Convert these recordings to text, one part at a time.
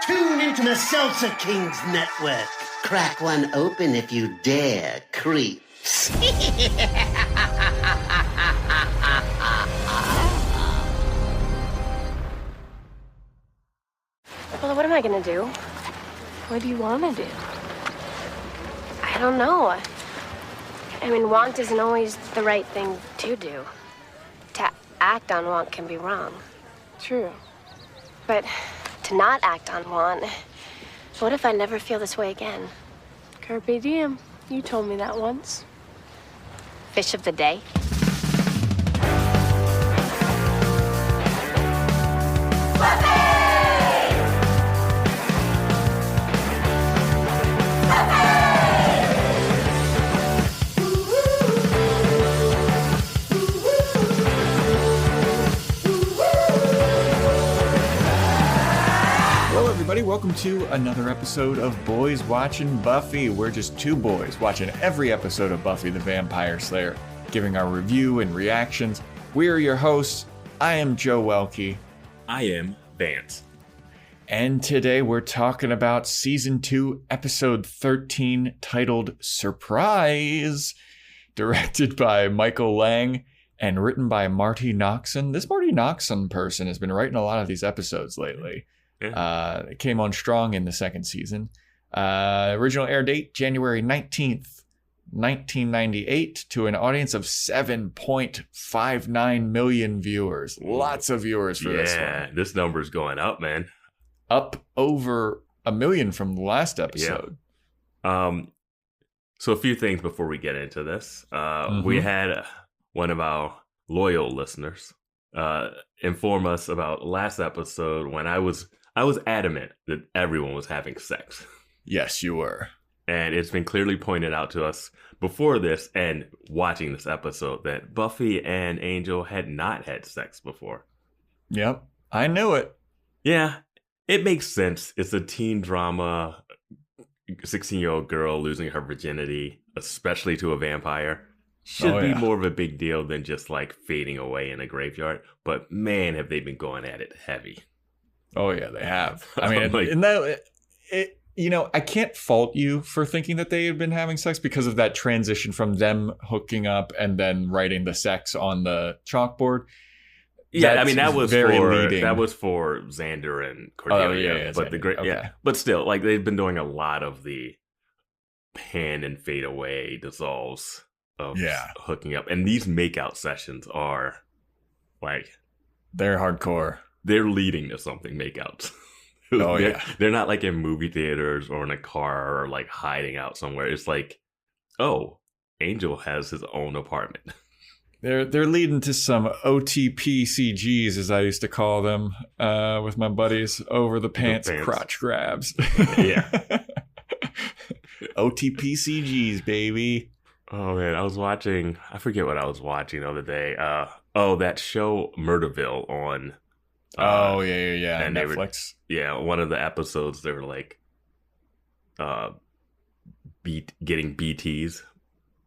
Tune into the Salsa Kings Network. Crack one open if you dare, creeps. Well, what am I gonna do? What do you want to do? I don't know. I mean, want isn't always the right thing to do. To act on want can be wrong. True. But to not act on want, what if I never feel this way again? Carpe diem. You told me that once. Fish of the day? Welcome to another episode of Boys Watching Buffy. We're just two boys watching every episode of Buffy the Vampire Slayer, giving our review and reactions. We are your hosts. I am Joe Welkie. I am Vance. And today we're talking about Season 2, Episode 13, titled Surprise, directed by Michael Lang and written by Marty Noxon. This Marty Noxon person has been writing a lot of these episodes lately. Yeah. It came on strong in the second season. Original air date, January 19th, 1998, to an audience of 7.59 million viewers. Lots of viewers for this one. Yeah, this number's going up, man. Up over 1 million from the last episode. Yeah. So a few things before we get into this. We had one of our loyal listeners inform us about last episode when I was adamant that everyone was having sex. Yes, you were. And it's been clearly pointed out to us before this and watching this episode that Buffy and Angel had not had sex before. Yep, I knew it. Yeah, it makes sense. It's a teen drama, 16-year-old girl losing her virginity, especially to a vampire. Should be more of a big deal than just like fading away in a graveyard. But man, have they been going at it heavy. Oh, yeah, they have. I mean, I can't fault you for thinking that they had been having sex because of that transition from them hooking up and then writing the sex on the chalkboard. Yeah, That's I mean, that was for Xander and Cordelia. But still, like they've been doing a lot of the pan and fade away dissolves of hooking up. And these makeout sessions are like... They're hardcore. They're leading to something, makeouts. They're not like in movie theaters or in a car or like hiding out somewhere. It's like, oh, Angel has his own apartment. They're leading to some OTPCGs, as I used to call them, with my buddies, over the pants. Crotch grabs. Yeah. OTPCGs, baby. Oh, man. I forget what I was watching the other day. That show Murderville on... And Netflix. One of the episodes, they were like... getting BTs.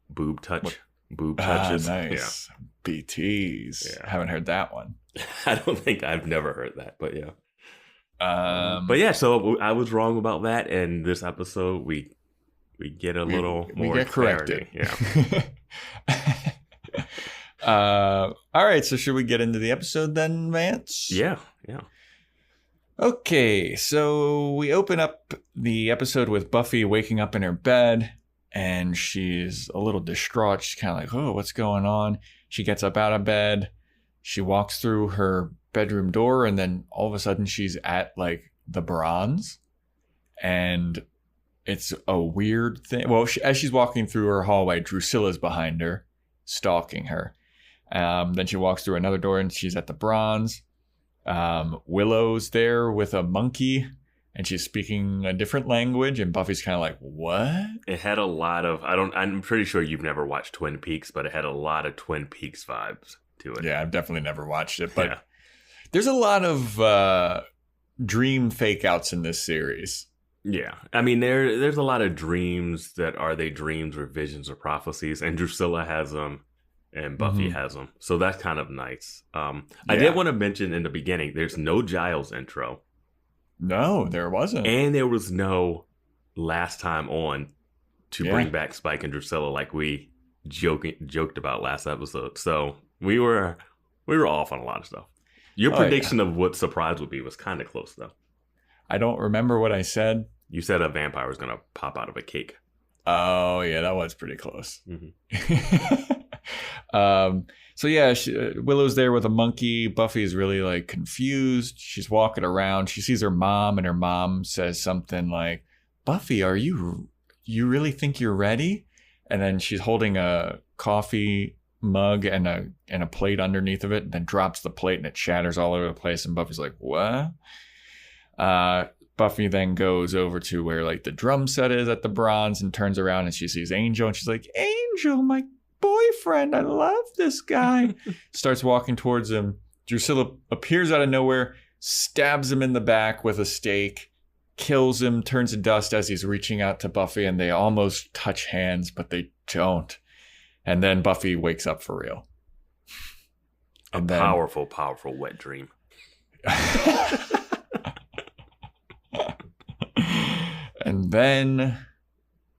Boob touches. Nice. Yeah. BTs. Yeah. Haven't heard that one. I don't think I've never heard that, but yeah. So I was wrong about that, and this episode, we get a little more we get corrected. Clarity. Yeah. All right, so should we get into the episode then, Vance? Yeah. Okay, so we open up the episode with Buffy waking up in her bed, and she's a little distraught. She's kind of like, oh, what's going on? She gets up out of bed. She walks through her bedroom door, and then all of a sudden she's at like the Bronze, and it's a weird thing. Well, as she's walking through her hallway, Drusilla's behind her, stalking her. Then she walks through another door and she's at the Bronze. Willow's there with a monkey and she's speaking a different language, and Buffy's kind of like, what? It had a lot of, I'm pretty sure you've never watched Twin Peaks, but it had a lot of Twin Peaks vibes to it. Yeah, I've definitely never watched it, but there's a lot of dream fake outs in this series. Yeah. I mean, there's a lot of dreams that are they dreams or visions or prophecies, and Drusilla has them and Buffy has them. So that's kind of nice. I did want to mention in the beginning, there's no Giles intro. No, there wasn't. And there was no last time on to bring back Spike and Drusilla like we joked about last episode. So we were off on a lot of stuff. Your prediction of what surprise would be was kind of close, though. I don't remember what I said. You said a vampire was going to pop out of a cake. Oh, yeah, that was pretty close. Mm-hmm. So yeah, Willow's there with a monkey. Buffy is really like confused. She's walking around. She sees her mom, and her mom says something like, "Buffy, are you really think you're ready?" And then she's holding a coffee mug and a plate underneath of it, and then drops the plate and it shatters all over the place. And Buffy's like, "What?" Buffy then goes over to where like the drum set is at the bronze and turns around and she sees Angel, and she's like, "Angel, my boyfriend, I love this guy." Starts walking towards him. Drusilla appears out of nowhere, stabs him in the back with a stake, kills him, turns to dust as he's reaching out to Buffy, and they almost touch hands, but they don't. And then Buffy wakes up for real. Powerful wet dream. And then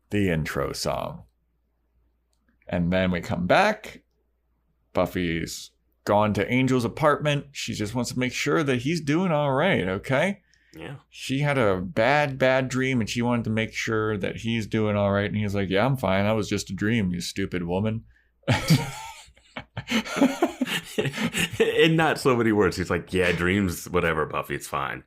the intro song. And then we come back. Buffy's gone to Angel's apartment. She just wants to make sure that he's doing all right, okay? Yeah. She had a bad dream, and she wanted to make sure that he's doing all right. And he's like, "Yeah, I'm fine. That was just a dream, you stupid woman." In not so many words. He's like, "Yeah, dreams, whatever, Buffy, it's fine."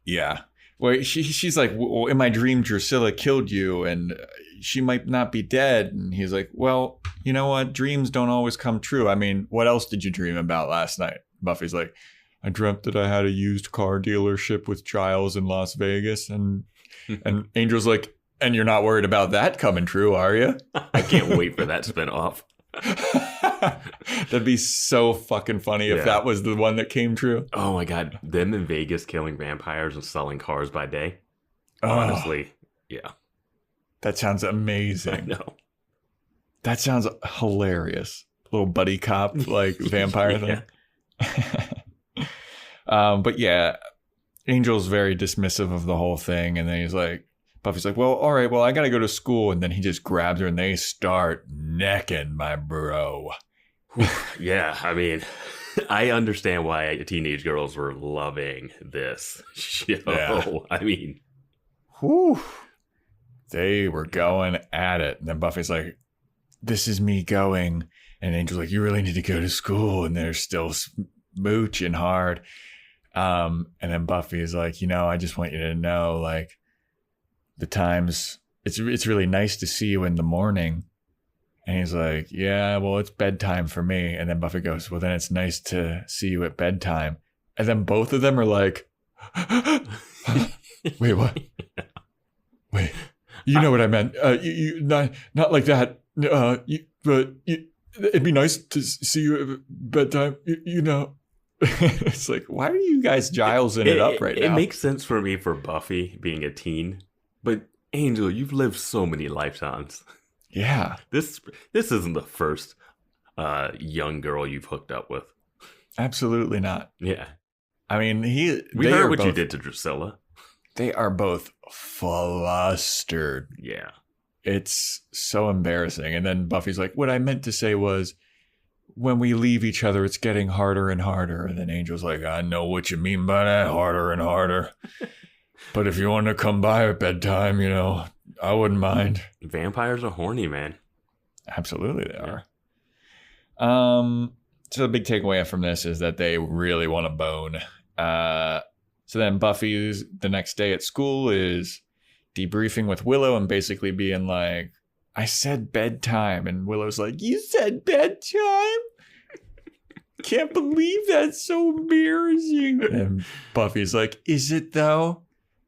Yeah. Well, she's like, "Well, in my dream, Drusilla killed you, and she might not be dead." And he's like, "Well, you know what? Dreams don't always come true. I mean, what else did you dream about last night?" Buffy's like, "I dreamt that I had a used car dealership with Giles in Las Vegas." And Angel's like, "And you're not worried about that coming true, are you?" I can't wait for that spinoff. That'd be so fucking funny if that was the one that came true. Oh my God. Them in Vegas killing vampires and selling cars by day. Honestly, yeah. That sounds amazing. I know. That sounds hilarious. Little buddy cop, like vampire thing. But yeah, Angel's very dismissive of the whole thing. And then he's like, Buffy's like, "Well, all right, well, I got to go to school." And then he just grabs her and they start necking my bro. Yeah, I mean, I understand why teenage girls were loving this show. Yeah. I mean, whew, they were going at it. And then Buffy's like, "This is me going." And Angel's like, "You really need to go to school." And they're still mooching hard. And then Buffy is like, "I just want you to know, like, the times it's really nice to see you in the morning." And he's like, "Yeah, well, it's bedtime for me." And then Buffy goes, "Well, then it's nice to see you at bedtime." And then both of them are like, "Wait, what? Wait, you know what I meant? You not like that. But it'd be nice to see you at bedtime. You know." It's like, why are you guys Gilesing it up right now? It makes sense for me for Buffy being a teen, but Angel, you've lived so many lifetimes. Yeah. This isn't the first young girl you've hooked up with. Absolutely not. Yeah. I mean, we heard what you did to Drusilla. They are both flustered. Yeah. It's so embarrassing. And then Buffy's like, "What I meant to say was, when we leave each other, it's getting harder and harder." And then Angel's like, "I know what you mean by that, harder and harder. But if you want to come by at bedtime, I wouldn't mind." Vampires are horny, man. Absolutely they are. So the big takeaway from this is that they really want to bone. So then Buffy, the next day at school, is debriefing with Willow and basically being like, "I said bedtime." And Willow's like, "You said bedtime? Can't believe that's so embarrassing." And Buffy's like, "Is it though?"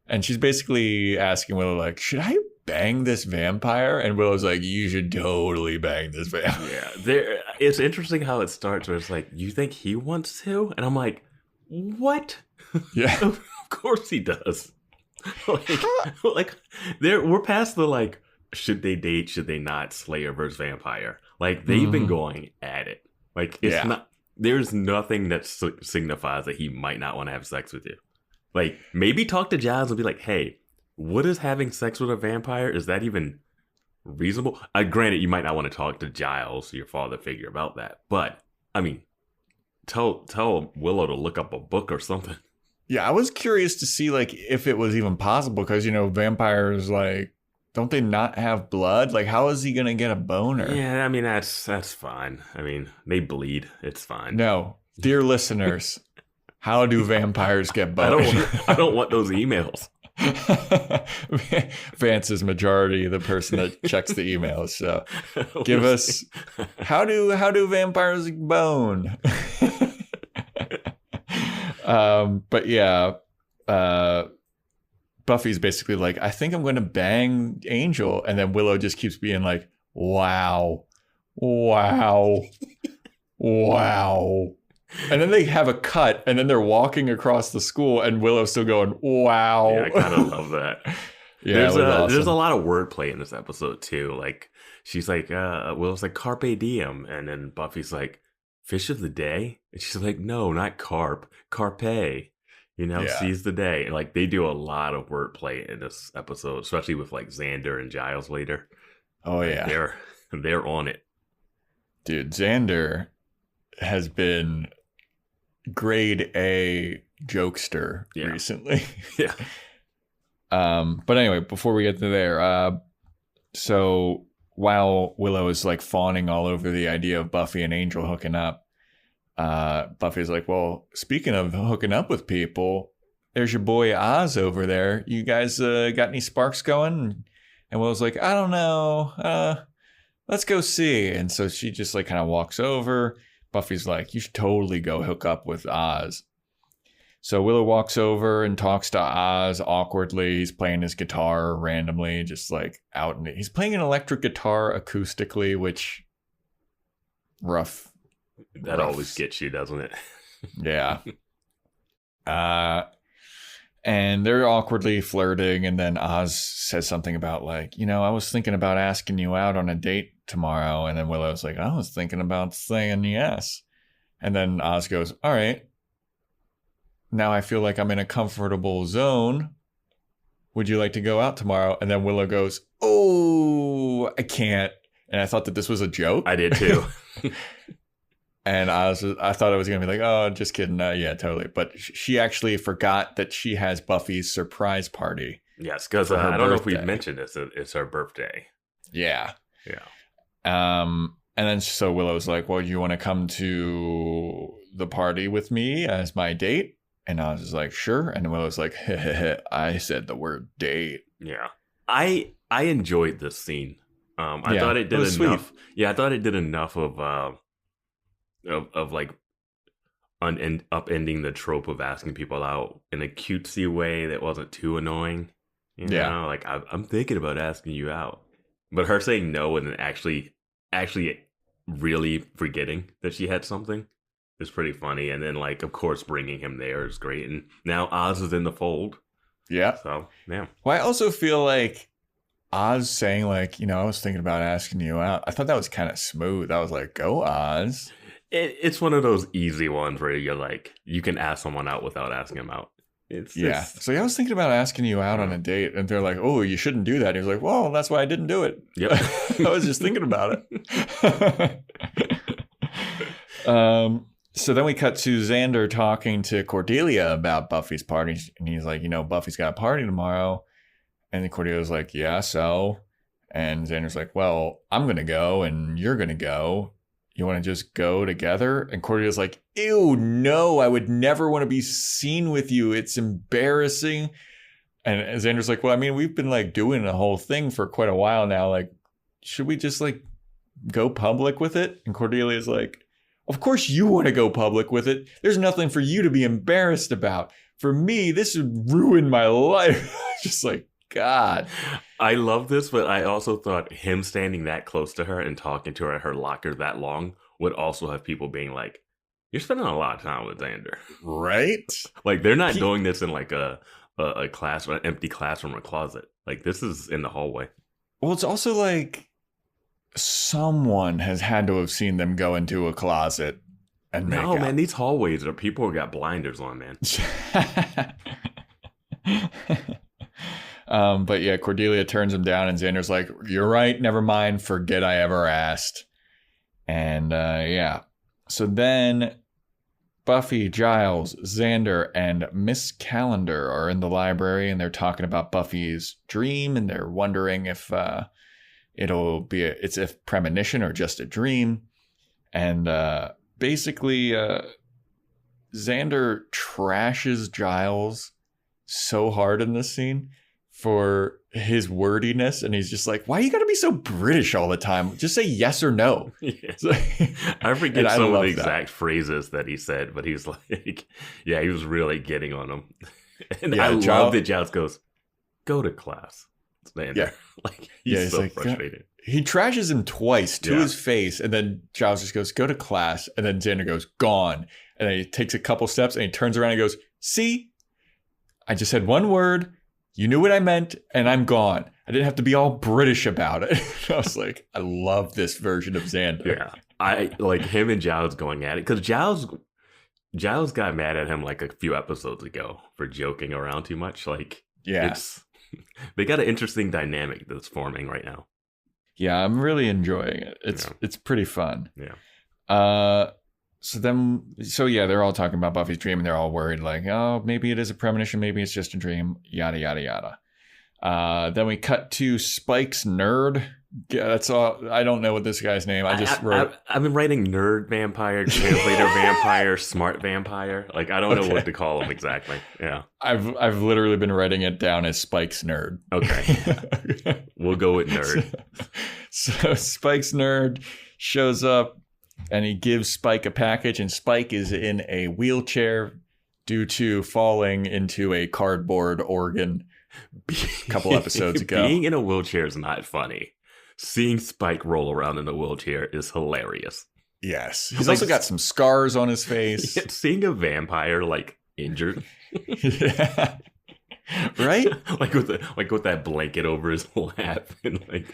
And she's basically asking Willow, like, "Should I bang this vampire?" And Willow's like, "You should totally bang this vampire." Yeah, it's interesting how it starts where it's like, "You think he wants to?" And I'm like, what? Yeah. Of course he does. We're past the, like, should they date, should they not, Slayer versus vampire. Like, they've been going at it. Like, it's not, there's nothing that signifies that he might not want to have sex with you. Like, maybe talk to Giles and be like, hey, what is having sex with a vampire? Is that even reasonable? Granted, you might not want to talk to Giles, your father figure, about that. But, I mean, tell Willow to look up a book or something. Yeah, I was curious to see, like, if it was even possible. Because, you know, vampires, like, don't they not have blood? Like, how is he going to get a boner? Yeah, I mean, that's fine. I mean, they bleed. It's fine. No. Dear listeners, how do vampires get boners? I don't want those emails. Vance is majority the person that checks the emails. So give us, how do vampires bone? But yeah, Buffy's basically like, I think I'm going to bang Angel. And then Willow just keeps being like, wow. And then they have a cut, and then they're walking across the school, and Willow's still going, wow. Yeah, I kind of love that. Yeah, there's a lot of wordplay in this episode, too. Like, she's like, Willow's like, carpe diem. And then Buffy's like, fish of the day? And she's like, no, not carp, carpe. You know, seize the day. And, like, they do a lot of wordplay in this episode, especially with, like, Xander and Giles later. Oh, yeah. They're on it. Dude, Xander has been grade A jokester recently. Yeah. But anyway, before we get to there, so while Willow is like fawning all over the idea of Buffy and Angel hooking up, Buffy's like, well, speaking of hooking up with people, there's your boy Oz over there. You guys got any sparks going? And Willow's like, I don't know. Let's go see. And so she just like kind of walks over. Buffy's like, you should totally go hook up with Oz. So Willow walks over and talks to Oz awkwardly. He's playing his guitar randomly, just like out. He's playing an electric guitar acoustically, which rough. That always gets you, doesn't it? Yeah. And they're awkwardly flirting. And then Oz says something about like, you know, I was thinking about asking you out on a date tomorrow. And then Willow's like, I was thinking about saying yes. And then Oz goes, all right. Now I feel like I'm in a comfortable zone. Would you like to go out tomorrow? And then Willow goes, oh, I can't. And I thought that this was a joke. I did too. And I thought I was going to be like, oh, just kidding. Yeah, totally. But she actually forgot that she has Buffy's surprise party. Yes, because I don't know if we've mentioned this. It's her birthday. Yeah. Yeah. And then so Willow's like, well, you want to come to the party with me as my date? And I was like, sure. And Willow's like, I said the word date. Yeah. I enjoyed this scene. I thought it did enough. Sweet. Yeah, I thought it did enough of like upending the trope of asking people out in a cutesy way that wasn't too annoying. You know, like I'm thinking about asking you out, but her saying no and then actually really forgetting that she had something is pretty funny. And then like, of course, bringing him there is great. And now Oz is in the fold. Yeah. So yeah. Well, I also feel like Oz saying like, you know, I was thinking about asking you out. I thought that was kind of smooth. I was like, go Oz. It's one of those easy ones where you're like, you can ask someone out without asking them out. So I was thinking about asking you out on a date, and they're like, oh, you shouldn't do that. And he was like, well, that's why I didn't do it. Yep. I was just thinking about it. So then we cut to Xander talking to Cordelia about Buffy's party. And he's like, you know, Buffy's got a party tomorrow. And then Cordelia's like, yeah, so. And Xander's like, well, I'm going to go and you're going to go. You want to just go together? And Cordelia's like, ew, no, I would never want to be seen with you. It's embarrassing. And Xander's like, well, I mean, we've been like doing the whole thing for quite a while now. Like, should we just like go public with it? And Cordelia's like, of course you want to go public with it. There's nothing for you to be embarrassed about. For me, this would ruin my life. Just like, God. I love this, but I also thought him standing that close to her and talking to her at her locker that long would also have people being like, you're spending a lot of time with Xander. Right? Like, they're not doing this in like a class, an empty classroom or closet. Like, this is in the hallway. Well, it's also like someone has had to have seen them go into a closet and make out. Man, these hallways are people who got blinders on, man. But yeah, Cordelia turns him down, and Xander's like, "You're right. Never mind. Forget I ever asked." And yeah. So then Buffy, Giles, Xander, and Miss Calendar are in the library, and they're talking about Buffy's dream, and they're wondering if it's a premonition or just a dream. And basically, Xander trashes Giles so hard in this scene for his wordiness, and he's just like, "Why you gotta be so British all the time? Just say yes or no." Yeah. Like, I forget some of the exact phrases that he said, but he's like, yeah, he was really getting on him. And yeah, I love that Giles goes, "Go to class." Yeah. Like, he's so frustrated. He trashes him twice to his face, and then Giles just goes, "Go to class," and then Xander goes, "Gone." And then he takes a couple steps, and he turns around and goes, "See? I just said one word. You knew what I meant, and I'm gone. I didn't have to be all British about it." I was like, I love this version of Xander. Yeah. I like him and Giles going at it, because Giles got mad at him like a few episodes ago for joking around too much. Like, they got an interesting dynamic that's forming right now. Yeah, I'm really enjoying it. It's pretty fun. Yeah. So they're all talking about Buffy's dream, and they're all worried, like, oh, maybe it is a premonition, maybe it's just a dream, yada, yada, yada. Then we cut to Spike's nerd. Yeah, that's all. I don't know what this guy's name. I've been writing nerd vampire, translator vampire, smart vampire. Like, I don't know what to call him exactly. Yeah. I've literally been writing it down as Spike's nerd. Okay. We'll go with nerd. So Spike's nerd shows up, and he gives Spike a package, and Spike is in a wheelchair due to falling into a cardboard organ a couple episodes ago. Being in a wheelchair is not funny. Seeing Spike roll around in a wheelchair is hilarious. Yes. He's also got some scars on his face. Yeah, seeing a vampire, like, injured. Yeah. Right? like with that blanket over his lap, and like,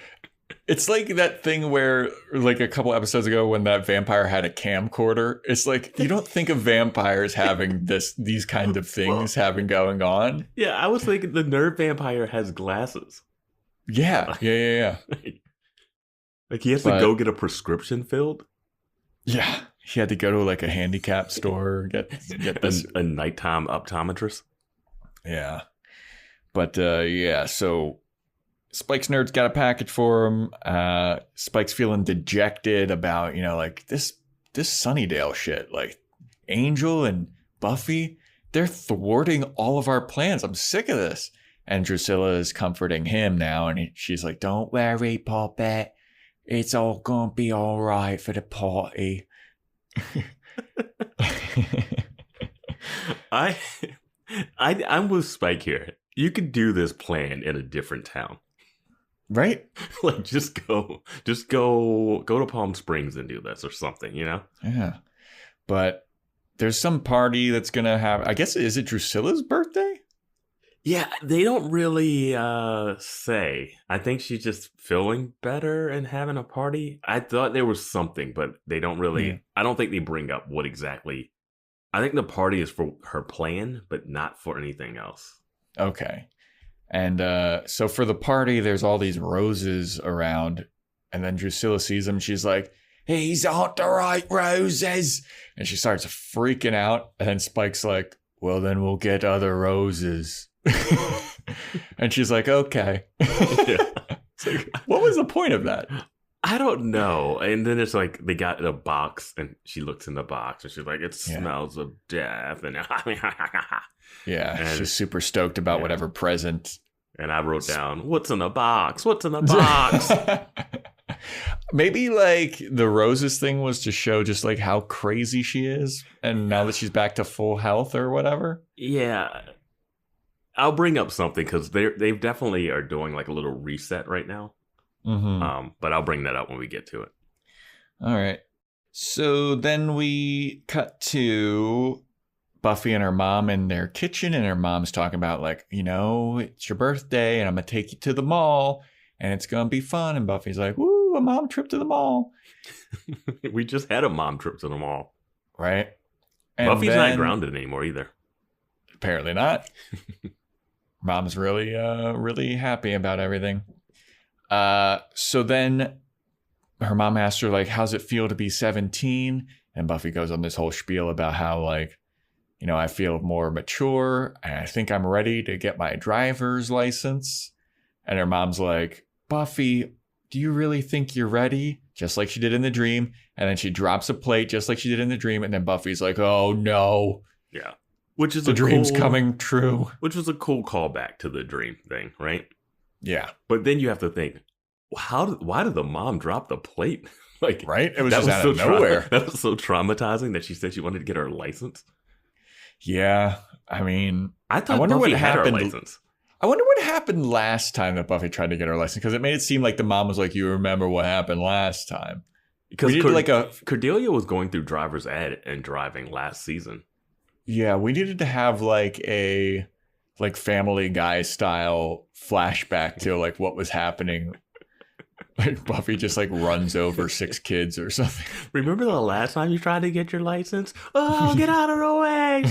it's like that thing where, like, a couple episodes ago when that vampire had a camcorder. It's like, you don't think of vampires having these kind of things having going on. Yeah, I was thinking the nerd vampire has glasses. Yeah. Like, he has to go get a prescription filled. Yeah, he had to go to like a handicap store, get this a nighttime optometrist. Yeah, but so Spike's nerd's got a package for him. Spike's feeling dejected about, like this Sunnydale shit. Like, Angel and Buffy, they're thwarting all of our plans. I'm sick of this. And Drusilla is comforting him now, and she's like, "Don't worry, Poppet. It's all gonna be all right for the party." I'm with Spike here. You could do this plan in a different town, right? Like, just go to Palm Springs and do this or something, Yeah, but there's some party that's gonna have. I guess, is it Drusilla's birthday? Yeah, they don't really say. I think she's just feeling better and having a party. I thought there was something, but they don't really. Yeah. I don't think they bring up what exactly. I think the party is for her plan, but not for anything else. Okay. And so for the party, there's all these roses around, and then Drusilla sees them. She's like, "These aren't the right roses," and she starts freaking out. And then Spike's like, "Well, then we'll get other roses." And she's like, "Okay." Yeah. It's like, what was the point of that? I don't know. And then it's like they got a box, and she looks in the box, and she's like, "It smells of death." And she's super stoked about whatever present. And I wrote down, "What's in the box? What's in the box?" Maybe like the roses thing was to show just like how crazy she is, and now that she's back to full health or whatever. Yeah. I'll bring up something because they definitely are doing like a little reset right now. Mm-hmm. But I'll bring that up when we get to it. All right. So then we cut to Buffy and her mom in their kitchen, and her mom's talking about like, it's your birthday and I'm going to take you to the mall and it's going to be fun. And Buffy's like, "Woo, a mom trip to the mall." We just had a mom trip to the mall. Right. And Buffy's not grounded anymore either. Apparently not. Mom's really happy about everything. So then her mom asks her, like, how's it feel to be 17? And Buffy goes on this whole spiel about how, like, you know, I feel more mature. And I think I'm ready to get my driver's license. And her mom's like, Buffy, do you really think you're ready? Just like she did in the dream. And then she drops a plate just like she did in the dream. And then Buffy's like, oh, no. Yeah. Which is the dream's coming true. Which was a cool callback to the dream thing, right? Yeah. But then you have to think, why did the mom drop the plate? Like, right? It was just out of nowhere. That was so traumatizing that she said she wanted to get her license. Yeah. I mean, I wonder what happened. I wonder what happened last time that Buffy tried to get her license, because it made it seem like the mom was like, you remember what happened last time. Because Cordelia was going through driver's ed and driving last season. Yeah, we needed to have like a Family Guy style flashback to like what was happening. Like Buffy just like runs over 6 kids or something. Remember the last time you tried to get your license? Oh, get out of the way.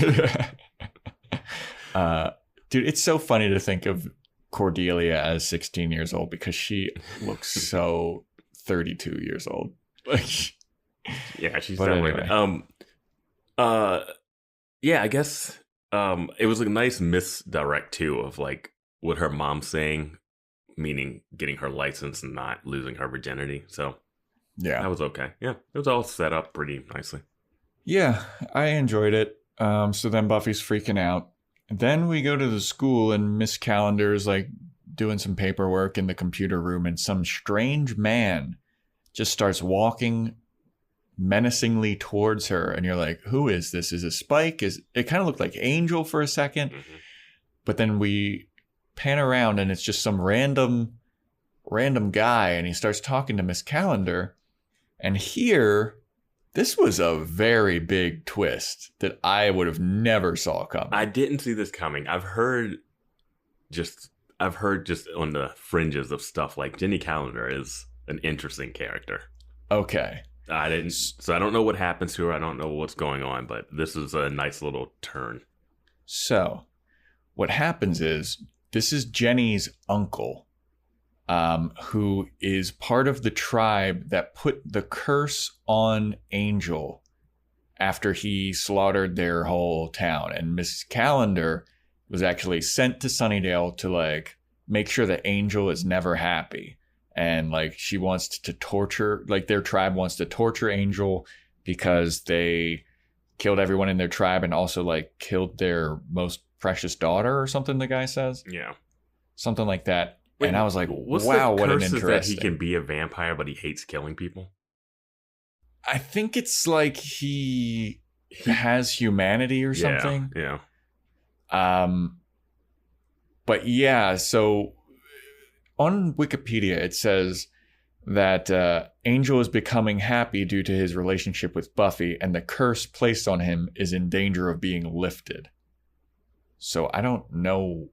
Dude, it's so funny to think of Cordelia as 16 years old because she looks so 32 years old. Like, yeah, she's definitely anyway. Yeah, I guess it was a nice misdirect too of like what her mom's saying, meaning getting her license and not losing her virginity. So yeah, that was okay. Yeah, it was all set up pretty nicely. Yeah, I enjoyed it. So then Buffy's freaking out. Then we go to the school and Miss Calendar is like doing some paperwork in the computer room, and some strange man just starts walking menacingly towards her, and you're like, who is this? Is it Spike? It kind of looked like Angel for a second, but then we pan around and it's just some random guy, and he starts talking to Miss Calendar. And here, this was a very big twist that I would have never saw coming. I didn't see this coming. I've heard just on the fringes of stuff like Jenny Calendar is an interesting character. Okay. So I don't know what happens to her. I don't know what's going on, but this is a nice little turn. So what happens is this is Jenny's uncle, who is part of the tribe that put the curse on Angel after he slaughtered their whole town. And Mrs. Calendar was actually sent to Sunnydale to like make sure that Angel is never happy. And like she wants to torture, like their tribe wants to torture Angel because they killed everyone in their tribe and also like killed their most precious daughter or something, the guy says. Yeah. Something like that. Wait, and I was like, wow, what an interesting. That he can be a vampire, but he hates killing people? I think it's like he has humanity or something. Yeah. But yeah, so on Wikipedia, it says that Angel is becoming happy due to his relationship with Buffy, and the curse placed on him is in danger of being lifted. So I don't know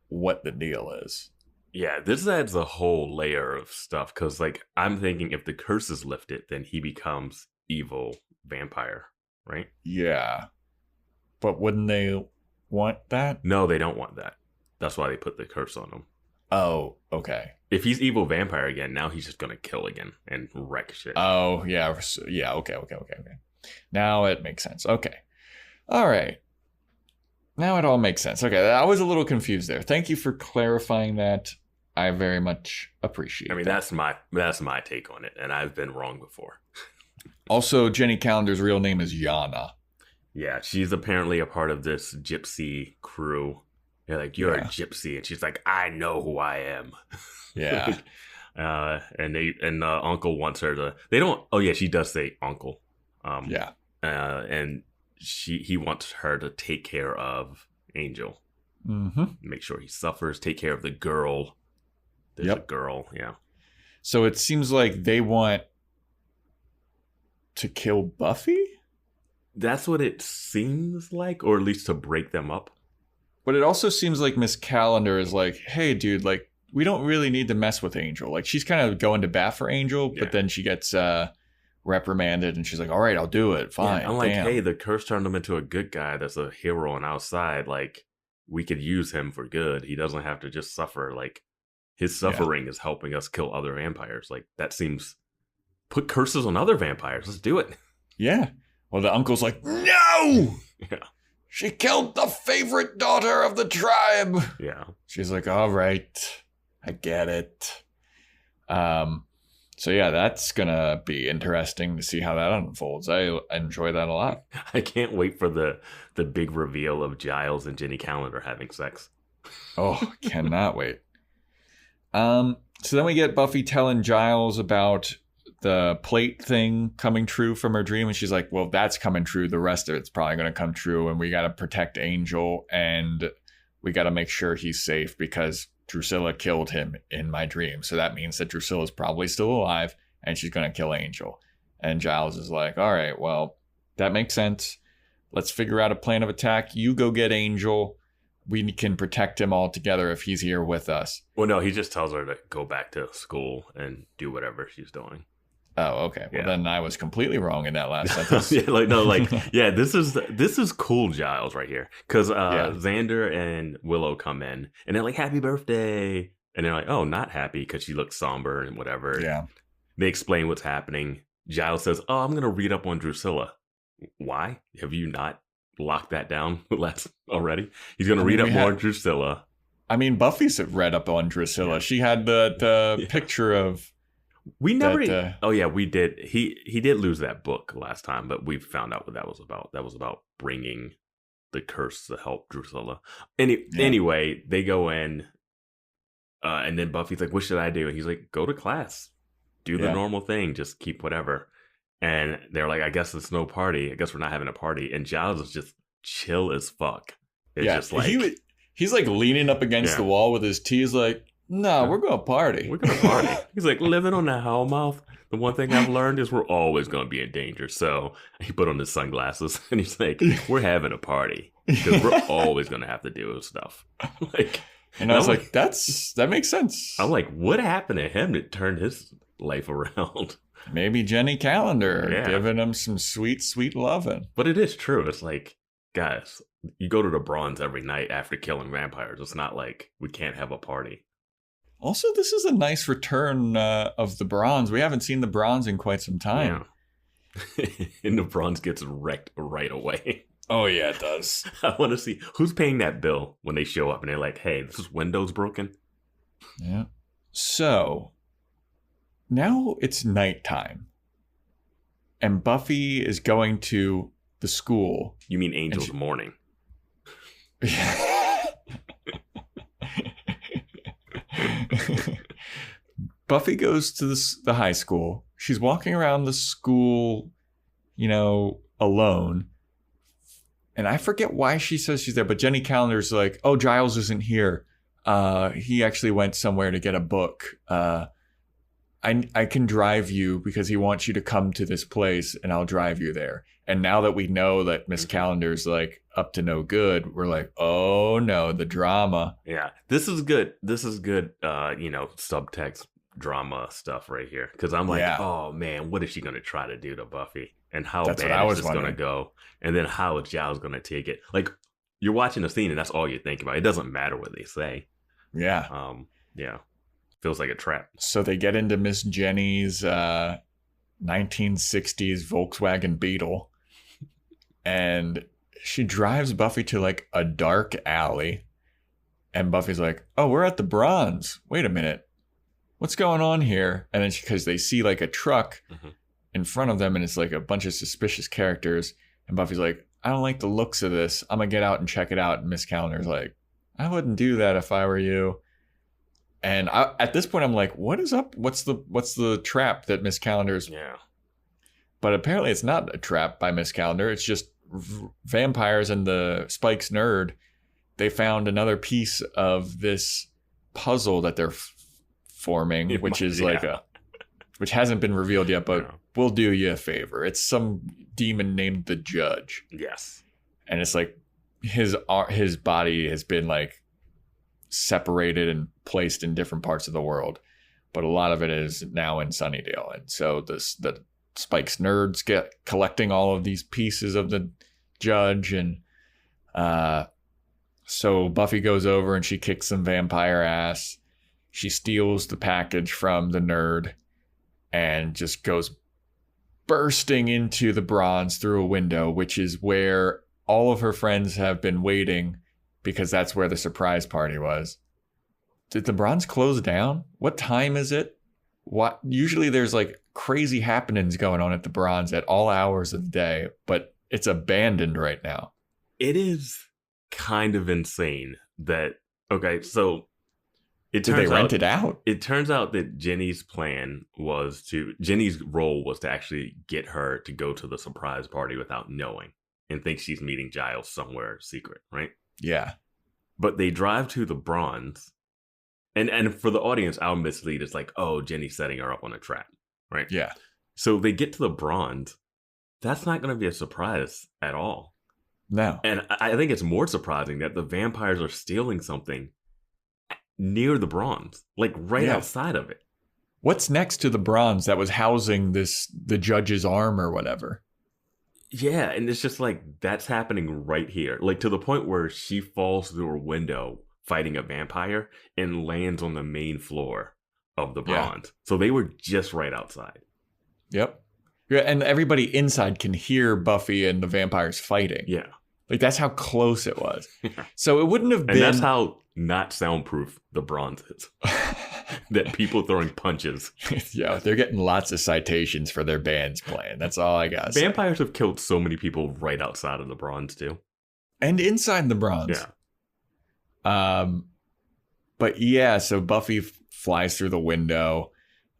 what the deal is. Yeah, this adds a whole layer of stuff, because like I'm thinking if the curse is lifted, then he becomes evil vampire, right? Yeah. But wouldn't they want that? No, they don't want that. That's why they put the curse on him. Oh, okay. If he's evil vampire again, now he's just going to kill again and wreck shit. Oh, yeah. Yeah, okay. Now it makes sense. Okay. All right. Now it all makes sense. Okay, I was a little confused there. Thank you for clarifying that. I very much appreciate it. I mean, that's my take on it, and I've been wrong before. Also, Jenny Calendar's real name is Yana. Yeah, she's apparently a part of this gypsy crew. They're like, you're a gypsy, and she's like, I know who I am. Yeah. And uncle wants her to. They don't. Oh yeah, she does say uncle. Yeah. And he wants her to take care of Angel. Mm-hmm. Make sure he suffers. Take care of the girl. There's a girl. Yeah. So it seems like they want to kill Buffy? That's what it seems like, or at least to break them up. But it also seems like Miss Calendar is like, hey, dude, like, we don't really need to mess with Angel. Like, she's kind of going to bat for Angel, but then she gets reprimanded, and she's like, all right, I'll do it. Fine. Yeah, I'm like, hey, the curse turned him into a good guy that's a hero on outside. Like, we could use him for good. He doesn't have to just suffer. Like, his suffering is helping us kill other vampires. Like, that seems... Put curses on other vampires. Let's do it. Yeah. Well, the uncle's like, no! Yeah. She killed the favorite daughter of the tribe. Yeah. She's like, all right, I get it. So yeah, that's gonna be interesting to see how that unfolds. I enjoy that a lot. I can't wait for the big reveal of Giles and Jenny Calendar having sex. Oh, cannot wait. So then we get Buffy telling Giles about the plate thing coming true from her dream, and she's like, well, that's coming true, the rest of it's probably going to come true, and we got to protect Angel, and we got to make sure he's safe because Drusilla killed him in my dream, so that means that Drusilla's probably still alive and she's going to kill Angel. And Giles is like, all right, well, that makes sense, let's figure out a plan of attack. You go get Angel, we can protect him all together if he's here with us. Well, no, he just tells her to go back to school and do whatever she's doing. Oh, okay. Well, then I was completely wrong in that last sentence. This is cool, Giles, right here. Because Xander and Willow come in, and they're like, happy birthday. And they're like, oh, not happy because she looks somber and whatever. Yeah. They explain what's happening. Giles says, oh, I'm going to read up on Drusilla. Why? Have you not locked that down already? He's going to read up more on Drusilla. I mean, Buffy's read up on Drusilla. Yeah. She had the picture of... We never. We did. He did lose that book last time, but we found out what that was about. That was about bringing the curse to help Drusilla. Anyway, they go in, and then Buffy's like, "What should I do?" And he's like, "Go to class, do the normal thing, just keep whatever." And they're like, "I guess it's no party. I guess we're not having a party." And Giles is just chill as fuck. It's just like he's like leaning up against the wall with his tea. He's like, no, we're going to party. We're going to party. He's like, living on the Hellmouth. The one thing I've learned is we're always going to be in danger. So he put on his sunglasses and he's like, we're having a party because we're always going to have to deal with stuff. And I was like, that makes sense. I'm like, what happened to him that turned his life around? Maybe Jenny Calendar giving him some sweet, sweet loving. But it is true. It's like, guys, you go to the Bronze every night after killing vampires. It's not like we can't have a party. Also, this is a nice return of the Bronze. We haven't seen the Bronze in quite some time. Yeah. And the Bronze gets wrecked right away. Oh, yeah, it does. I want to see who's paying that bill when they show up and they're like, hey, this window's broken. Yeah. So, now it's nighttime. And Buffy is going to the school. You mean Angel's morning. Buffy goes to the high school. She's walking around the school, alone. And I forget why she says she's there, but Jenny Calendar's like, oh, Giles isn't here. He actually went somewhere to get a book. I can drive you because he wants you to come to this place and I'll drive you there. And now that we know that Miss Calendar's like up to no good, we're like, oh no, the drama. Yeah, this is good. This is good, subtext drama stuff right here. Because I'm like, oh man, what is she going to try to do to Buffy? And how bad is this going to go? And then how is Giles going to take it? Like, you're watching the scene and that's all you think about. It doesn't matter what they say. Yeah. Feels like a trap. So they get into Miss Jenny's 1960s Volkswagen Beetle. And she drives Buffy to like a dark alley. And Buffy's like, oh, we're at the Bronze. Wait a minute. What's going on here? And then because they see like a truck in front of them and it's like a bunch of suspicious characters. And Buffy's like, I don't like the looks of this. I'm going to get out and check it out. And Miss Calendar's like, I wouldn't do that if I were you. And at this point, I'm like, what is up? What's the trap that Miss Calendar's... Yeah. But apparently it's not a trap by Miss Calendar. It's just vampires and the Spike's nerd. They found another piece of this puzzle that they're forming, which is which hasn't been revealed yet, but we'll do you a favor. It's some demon named the Judge. Yes. And it's like his body has been like separated and placed in different parts of the world, but a lot of it is now in Sunnydale. And so the Spike's nerds get collecting all of these pieces of the Judge, and So Buffy goes over and she kicks some vampire ass. She steals the package from the nerd and just goes bursting into the bronze through a window, which is where all of her friends have been waiting because that's where the surprise party was. Did the bronze close down? What time is it? What? Usually there's like crazy happenings going on at the bronze at all hours of the day, but it's abandoned right now. It is kind of insane that, okay, so Did they rent it out? It turns out that Jenny's role was to actually get her to go to the surprise party without knowing and think she's meeting Giles somewhere secret, right? Yeah. But they drive to the bronze, and for the audience, our mislead is like, oh, Jenny's setting her up on a trap, right? Yeah. So they get to the bronze. That's not going to be a surprise at all. No. And I think it's more surprising that the vampires are stealing something near the bronze, like outside of it. What's next to the bronze that was housing the judge's arm or whatever? Yeah, and it's just like, that's happening right here. Like, to the point where she falls through a window fighting a vampire and lands on the main floor of the bronze. Yeah. So they were just right outside. Yep. Yeah, and everybody inside can hear Buffy and the vampires fighting. Yeah. Like, that's how close it was. So it wouldn't have been... And that's how not soundproof the bronze is. That people throwing punches. Yeah, they're getting lots of citations for their bands playing. That's all I got. Vampires have killed so many people right outside of the bronze, too. And inside the bronze. Yeah. But yeah, so Buffy flies through the window.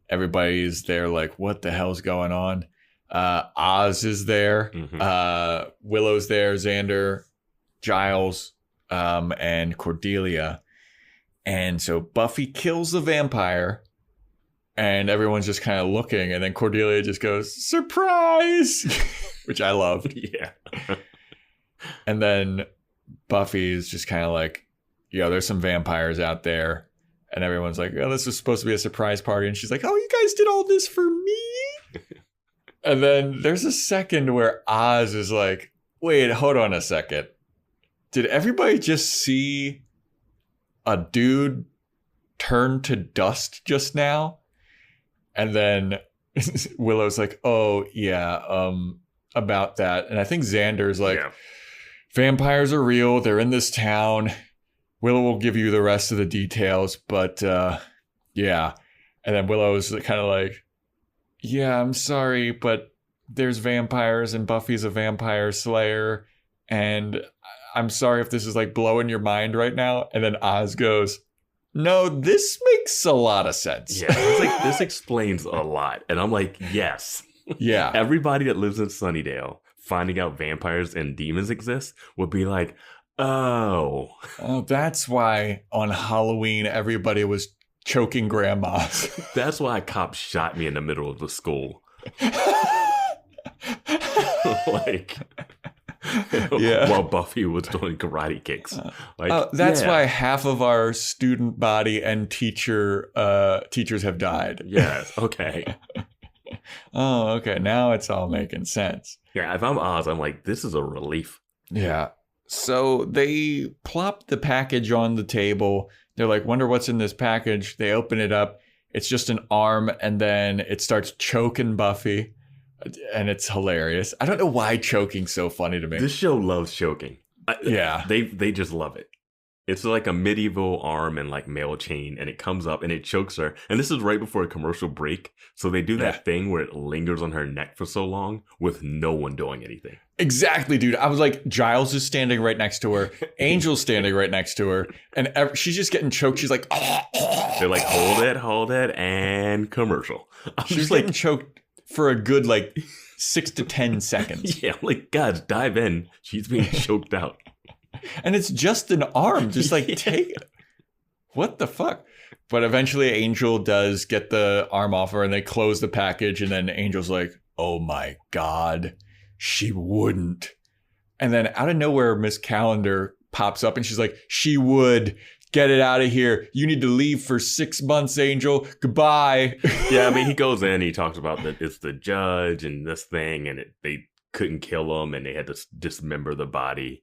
Everybody's there like, what the hell's going on? Oz is there. Mm-hmm. Willow's there. Xander, Giles, and Cordelia. And so Buffy kills the vampire. And everyone's just kind of looking. And then Cordelia just goes, surprise! Which I loved. Yeah. And then Buffy is just kind of like, there's some vampires out there. And everyone's like, oh, this was supposed to be a surprise party. And she's like, oh, you guys did all this for me? And then there's a second where Oz is like, wait, hold on a second. Did everybody just see a dude turn to dust just now? And then Willow's like, oh, yeah, about that. And I think Xander's like, vampires are real. They're in this town. Willow will give you the rest of the details, but yeah. And then Willow's kind of like, yeah, I'm sorry, but there's vampires and Buffy's a vampire slayer. And I'm sorry if this is like blowing your mind right now. And then Oz goes, no, this makes a lot of sense. Yeah, it's like, this explains a lot. And I'm like, yes. Yeah. Everybody that lives in Sunnydale finding out vampires and demons exist would be like, oh, that's why on Halloween everybody was choking grandmas. That's why cops shot me in the middle of the school. Like, while Buffy was doing karate kicks. That's why half of our student body and teachers have died. Yes. Okay. Oh, okay. Now it's all making sense. Yeah. If I'm Oz, I'm like, this is a relief. Yeah. So they plop the package on the table. They're like, wonder what's in this package. They open it up. It's just an arm, and then it starts choking Buffy, and it's hilarious. I don't know why choking's so funny to me. This show loves choking. Yeah. They just love it. It's like a medieval arm and like mail chain, and it comes up and it chokes her. And this is right before a commercial break. So they do that thing where it lingers on her neck for so long with no one doing anything. Exactly, dude. I was like, Giles is standing right next to her. Angel's standing right next to her. And she's just getting choked. She's like, they're like, hold it, and commercial. She's getting choked for a good like 6 to 10 seconds. Yeah, I'm like, God, dive in. She's being choked out. And it's just an arm. Just like, take it. What the fuck? But eventually Angel does get the arm off her and they close the package. And then Angel's like, oh my God, she wouldn't. And then out of nowhere, Miss Calendar pops up and she's like, she would. Get it out of here. You need to leave for 6 months, Angel. Goodbye. Yeah, I mean, he goes in, he talks about that it's the judge and this thing, and they couldn't kill him and they had to dismember the body.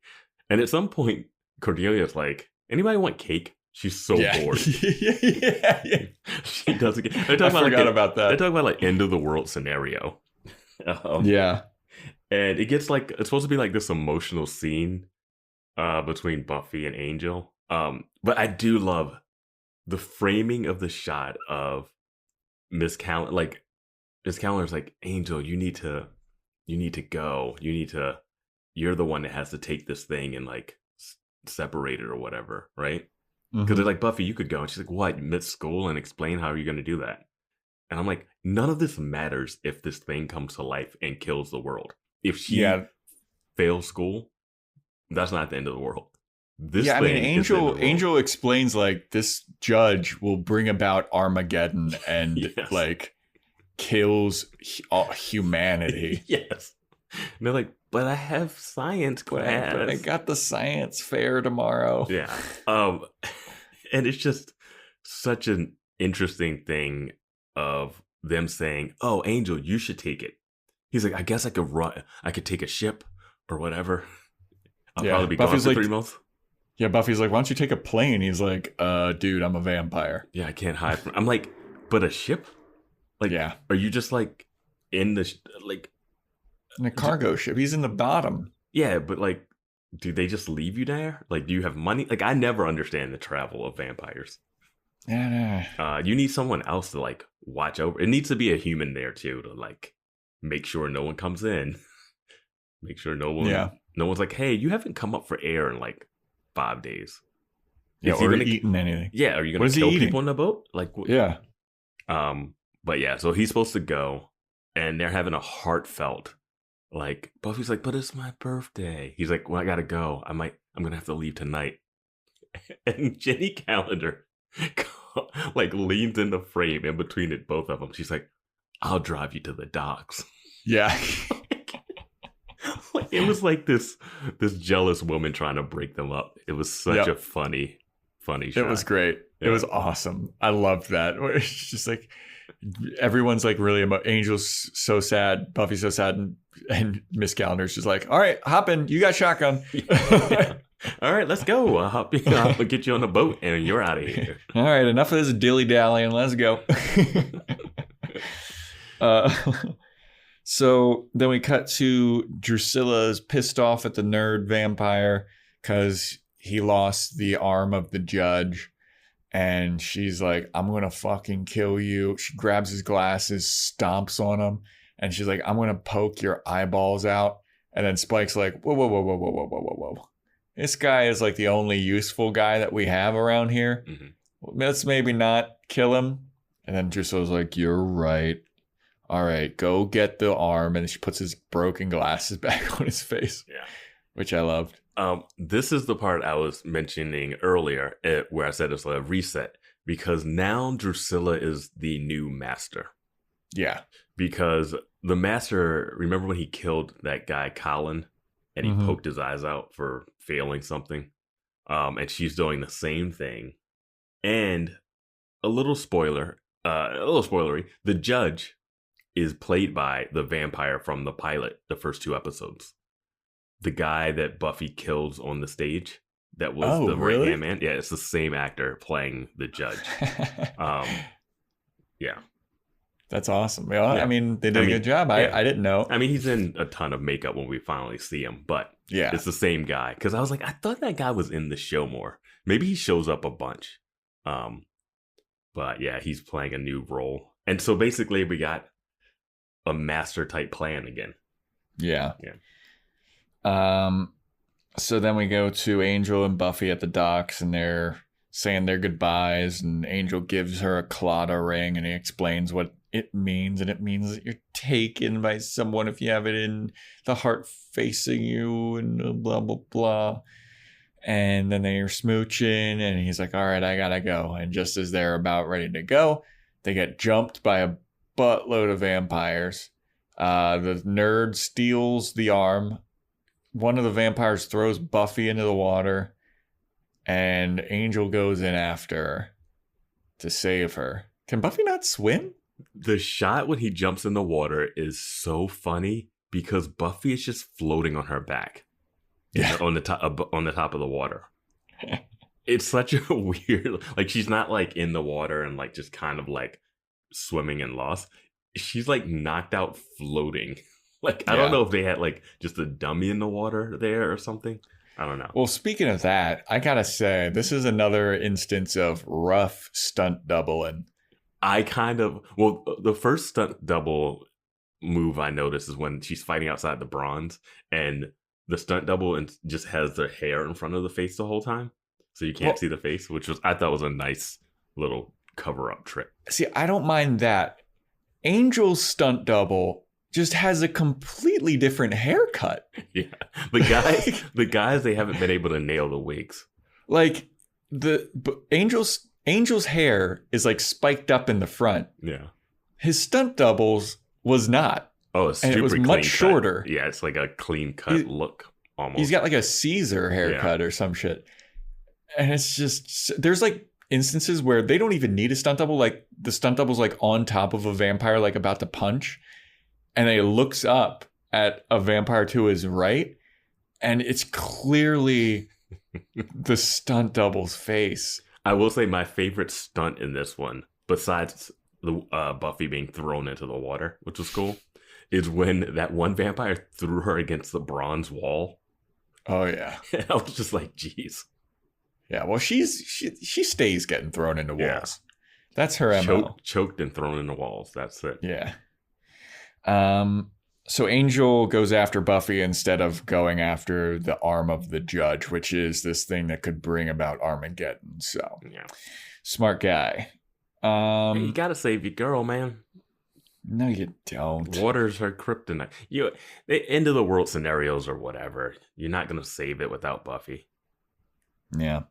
And at some point, Cordelia's like, anybody want cake? She's so bored. yeah. She doesn't get. I forgot about that. They're talking about like end of the world scenario. Yeah. And it gets like, it's supposed to be like this emotional scene between Buffy and Angel. But I do love the framing of the shot of Miss Calendar. Like, Miss Calendar's like, Angel, you need to go. You're the one that has to take this thing and like separate it or whatever, right? Because they're like, Buffy, you could go. And she's like, what? Miss school and explain how you're going to do that. And I'm like, none of this matters if this thing comes to life and kills the world. If she fails school, that's not the end of the world. Angel explains like this judge will bring about Armageddon and like kills humanity. Yes. And they're like, but I have science class. But I got the science fair tomorrow. Yeah. And it's just such an interesting thing of them saying, oh, Angel, you should take it. He's like, I guess I could take a ship or whatever. I'll probably be gone for 3 months. Yeah, Buffy's like, why don't you take a plane? He's like, dude, I'm a vampire. Yeah, I can't hide from. I'm like, but a ship? Like, are you just like in the in a cargo ship? He's in the bottom. Yeah, but like, do they just leave you there? Like, do you have money? Like, I never understand the travel of vampires. Yeah. You need someone else to like watch over. It needs to be a human there too to like make sure no one comes in. Make sure no one's like, hey, you haven't come up for air in like 5 days. Yeah, or eaten anything. Yeah, are you gonna kill people on the boat? Like, yeah. But yeah, so he's supposed to go, and they're having a heartfelt, like, Buffy's like, but it's my birthday. He's like, well, I gotta go. I'm gonna have to leave tonight. And Jenny Calendar like leans in the frame in between both of them. She's like, I'll drive you to the docks. Yeah. Like, it was like this jealous woman trying to break them up. It was such a funny shot. It was great. Yeah. It was awesome. I loved that. It's just like everyone's like really Angel's so sad, Buffy's so sad, and Miss Calendar's just like, all right, hop in. You got shotgun. All right, let's go. I'll get you on the boat and you're out of here. All right, enough of this dilly-dallying. Let's go. So then we cut to Drusilla's pissed off at the nerd vampire because he lost the arm of the judge. And she's like, I'm going to fucking kill you. She grabs his glasses, stomps on him. And she's like, I'm going to poke your eyeballs out. And then Spike's like, whoa. This guy is like the only useful guy that we have around here. Mm-hmm. Let's maybe not kill him. And then Drusilla's like, you're right. All right, go get the arm. And she puts his broken glasses back on his face. Yeah. Which I loved. This is the part I was mentioning earlier where I said it's a reset. Because now Drusilla is the new master. Yeah. Because the master, remember when he killed that guy, Colin? And he poked his eyes out for failing something? And she's doing the same thing. And a little spoilery, the judge is played by the vampire from the pilot, the first 2 episodes. The guy that Buffy kills on the stage, that was the right-hand man. Yeah, it's the same actor playing the judge. Yeah. That's awesome. Well, yeah. I mean, they did a good job. I didn't know. I mean, he's in a ton of makeup when we finally see him, but it's the same guy. Because I was like, I thought that guy was in the show more. Maybe he shows up a bunch. But yeah, he's playing a new role. And so basically we got a master type plan again. Yeah. So then we go to Angel and Buffy at the docks, and they're saying their goodbyes, and Angel gives her a Claddagh ring, and he explains what it means, and it means that you're taken by someone if you have it in the heart facing you, and blah blah blah. And then they're smooching, and he's like, all right, I gotta go. And just as they're about ready to go, they get jumped by a buttload of vampires. The nerd steals the arm. One of the vampires throws Buffy into the water, and Angel goes in after her to save her. Can Buffy not swim? The shot when he jumps in the water is so funny because Buffy is just floating on her back. Yeah. On the top of the water. It's such a weird, like, she's not like in the water and like just kind of like swimming and lost. She's like knocked out floating. Like, I don't know if they had like just a dummy in the water there or something. I don't know. Well, speaking of that, I gotta say, this is another instance of rough stunt doubling. The first stunt double move I noticed is when she's fighting outside the bronze and the stunt double just has their hair in front of the face the whole time. So you can't see the face, which I thought was a nice little cover-up trick. See, I don't mind that. Angel's stunt double just has a completely different haircut. Yeah. The guys, they haven't been able to nail the wigs. Like, Angel's hair is like spiked up in the front. Yeah. His stunt doubles was not. Oh, it's super and it was clean much cut. Shorter. Yeah, it's like a clean cut look almost. He's got like a Caesar haircut or some shit. And it's just, there's like instances where they don't even need a stunt double. Like the stunt double's like on top of a vampire, like about to punch. And then it looks up at a vampire to his right. And it's clearly the stunt double's face. I will say my favorite stunt in this one, besides the Buffy being thrown into the water, which was cool, is when that one vampire threw her against the bronze wall. Oh, yeah. And I was just like, geez. Yeah, well, she stays getting thrown into walls. Yeah. That's her MO. Choked and thrown into walls. That's it. Yeah. So Angel goes after Buffy instead of going after the arm of the judge, which is this thing that could bring about Armageddon. So, yeah. Smart guy. You gotta save your girl, man. No, you don't. Water's her kryptonite. The end of the world scenarios or whatever. You're not gonna save it without Buffy. Yeah.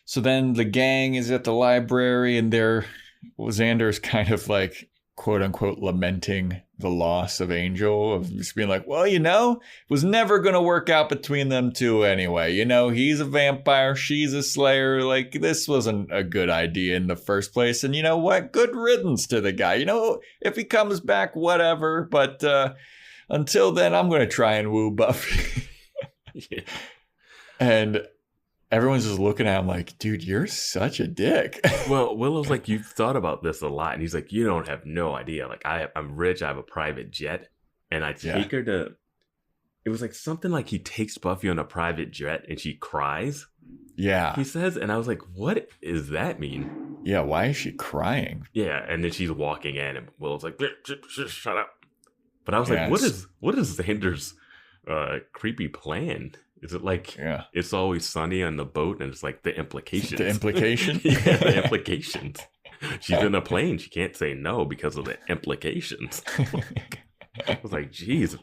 So then the gang is at the library and Xander's kind of like, quote unquote, lamenting the loss of Angel, of just being like, well, it was never going to work out between them two anyway. He's a vampire, she's a slayer. Like, this wasn't a good idea in the first place. And you know what? Good riddance to the guy. If he comes back, whatever. But until then, I'm going to try and woo Buffy. Yeah. And everyone's just looking at him like, dude, you're such a dick. Well, Willow's like, you've thought about this a lot. And he's like, you don't have no idea. Like, I'm rich. I have a private jet. And I take her to... It was like something like he takes Buffy on a private jet and she cries. Yeah. He says, and I was like, what does that mean? Yeah, why is she crying? Yeah, and then she's walking in and Willow's like, shut up. But I was like, what is Xander's creepy plan? Is it like It's Always Sunny on the boat and it's like the implications? The implication? Yeah, the implications. She's in a plane. She can't say no because of the implications. I was like, geez,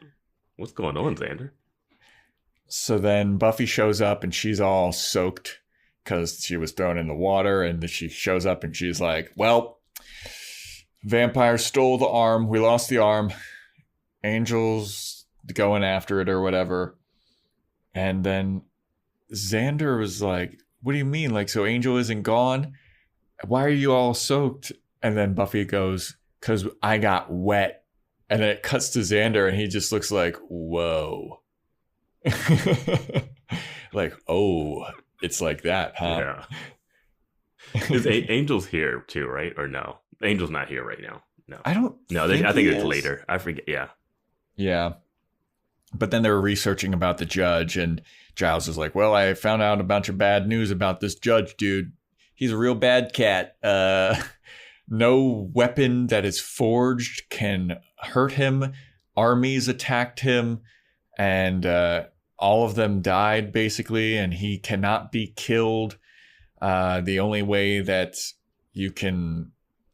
what's going on, Xander? So then Buffy shows up and she's all soaked because she was thrown in the water. And she shows up and she's like, well, vampire stole the arm. We lost the arm. Angel's going after it or whatever. And then Xander was like, what do you mean? Like, so Angel isn't gone? Why are you all soaked? And then Buffy goes, because I got wet. And then it cuts to Xander and he just looks like, whoa. Like, oh, it's like that, huh? Yeah. Is Angel's here too, right? Or no? Angel's not here right now. No. I don't I think it's later. I forget. Yeah. Yeah. But then they were researching about the judge, and Giles is like, well, I found out a bunch of bad news about this judge, dude. He's a real bad cat. No weapon that is forged can hurt him. Armies attacked him, and all of them died, basically, and he cannot be killed. The only way that you can,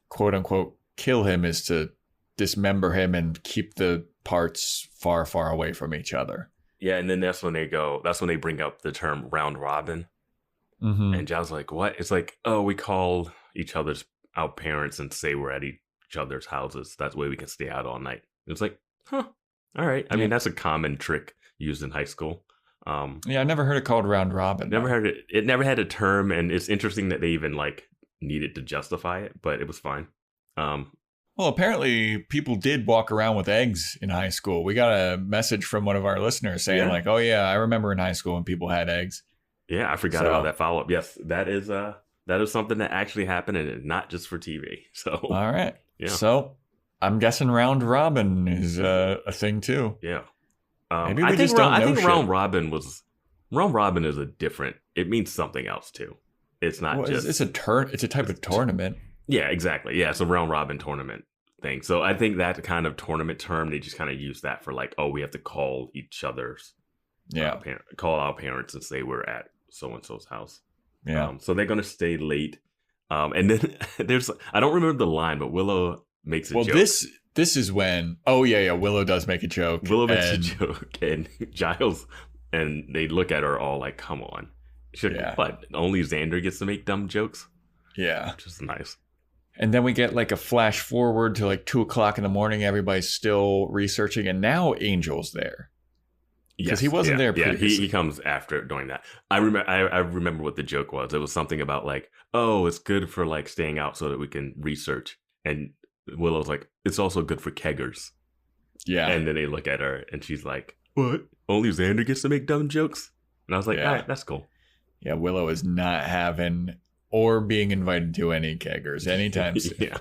quote unquote, kill him is to dismember him and keep the parts far, far away from each other. Yeah, and then that's when they bring up the term round robin. Mm-hmm. And Giles like, what? It's like, oh, we call our parents and say we're at each other's houses. That's the way we can stay out all night. It's like, huh, all right. I mean, that's a common trick used in high school. Yeah, I never heard it called round robin. Never heard it. It never had a term, and it's interesting that they even like needed to justify it, but it was fine. Well, apparently people did walk around with eggs in high school. We got a message from one of our listeners saying like, oh yeah, I remember in high school when people had eggs. Yeah, I forgot about that follow-up. Yes, that is something that actually happened, and not just for TV. So all right. Yeah. So I'm guessing round robin is a thing too. Yeah. Maybe we just don't know. I think shit. round robin is it means something else too. It's not just. It's a type of tournament. Yeah, exactly. Yeah, it's a round robin tournament thing. So I think that kind of tournament term, they just kind of use that for like, oh, we have to call each other's. Call our parents and say we're at so and so's house. Yeah. So they're gonna stay late. And then I don't remember the line, but Willow makes a joke. Well, this is when. Oh yeah. Willow does make a joke. Willow makes a joke, and Giles and they look at her all like, "Come on." She's like, "What? Only Xander gets to make dumb jokes?" Yeah, which is nice. And then we get like a flash forward to like 2:00 in the morning. Everybody's still researching, and now Angel's there. Because he wasn't there previously. Yeah, he comes after doing that. I remember what the joke was. It was something about like, oh, it's good for like staying out so that we can research. And Willow's like, it's also good for keggers. Yeah. And then they look at her and she's like, what? Only Xander gets to make dumb jokes? And I was like, all right, that's cool. Yeah, Willow is not having or being invited to any keggers anytime soon. Yeah.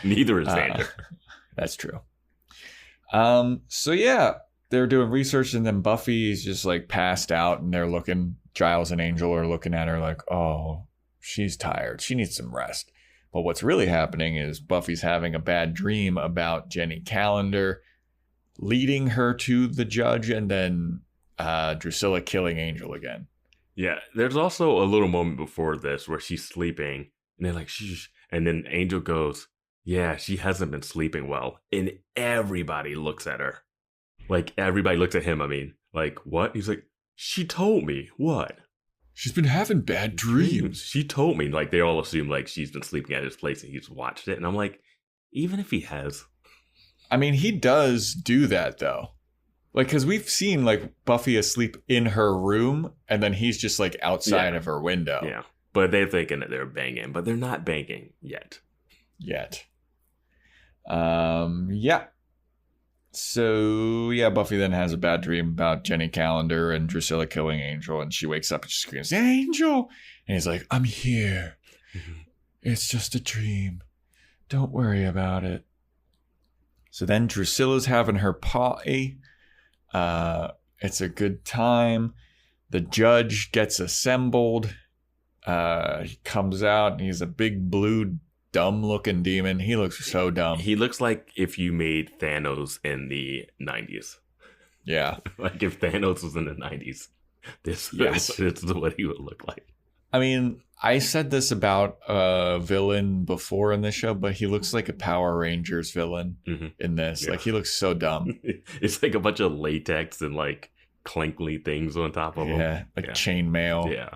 Neither is Xander. That's true. So yeah. They're doing research, and then Buffy's just like passed out, and they're looking. Giles and Angel are looking at her like, "Oh, she's tired. She needs some rest." But what's really happening is Buffy's having a bad dream about Jenny Calendar leading her to the judge, and then Drusilla killing Angel again. Yeah, there's also a little moment before this where she's sleeping, and they're like, "Shh," and then Angel goes, "Yeah, she hasn't been sleeping well," and everybody looks at her. Like, everybody looks at him, I mean. Like, what? He's like, she told me. What? She's been having bad dreams. She told me. Like, they all assume, like, she's been sleeping at his place and he's watched it. And I'm like, even if he has. I mean, he does do that, though. Like, because we've seen, like, Buffy asleep in her room, and then he's just, like, outside of her window. Yeah. But they're thinking that they're banging. But they're not banging yet. Yeah. So, yeah, Buffy then has a bad dream about Jenny Calendar and Drusilla killing Angel, and she wakes up and she screams, Angel! And he's like, I'm here. It's just a dream. Don't worry about it. So then Drusilla's having her party. It's a good time. The judge gets assembled. He comes out, and he's a big blue dumb-looking demon. He looks so dumb. He looks like if you made Thanos in the 90s. Yeah. Like if Thanos was in the 90s, this is what he would look like. I mean, I said this about a villain before in this show, but he looks like a Power Rangers villain in this. Yeah. Like, he looks so dumb. It's like a bunch of latex and like clinkly things on top of him. Yeah, like chainmail. Yeah.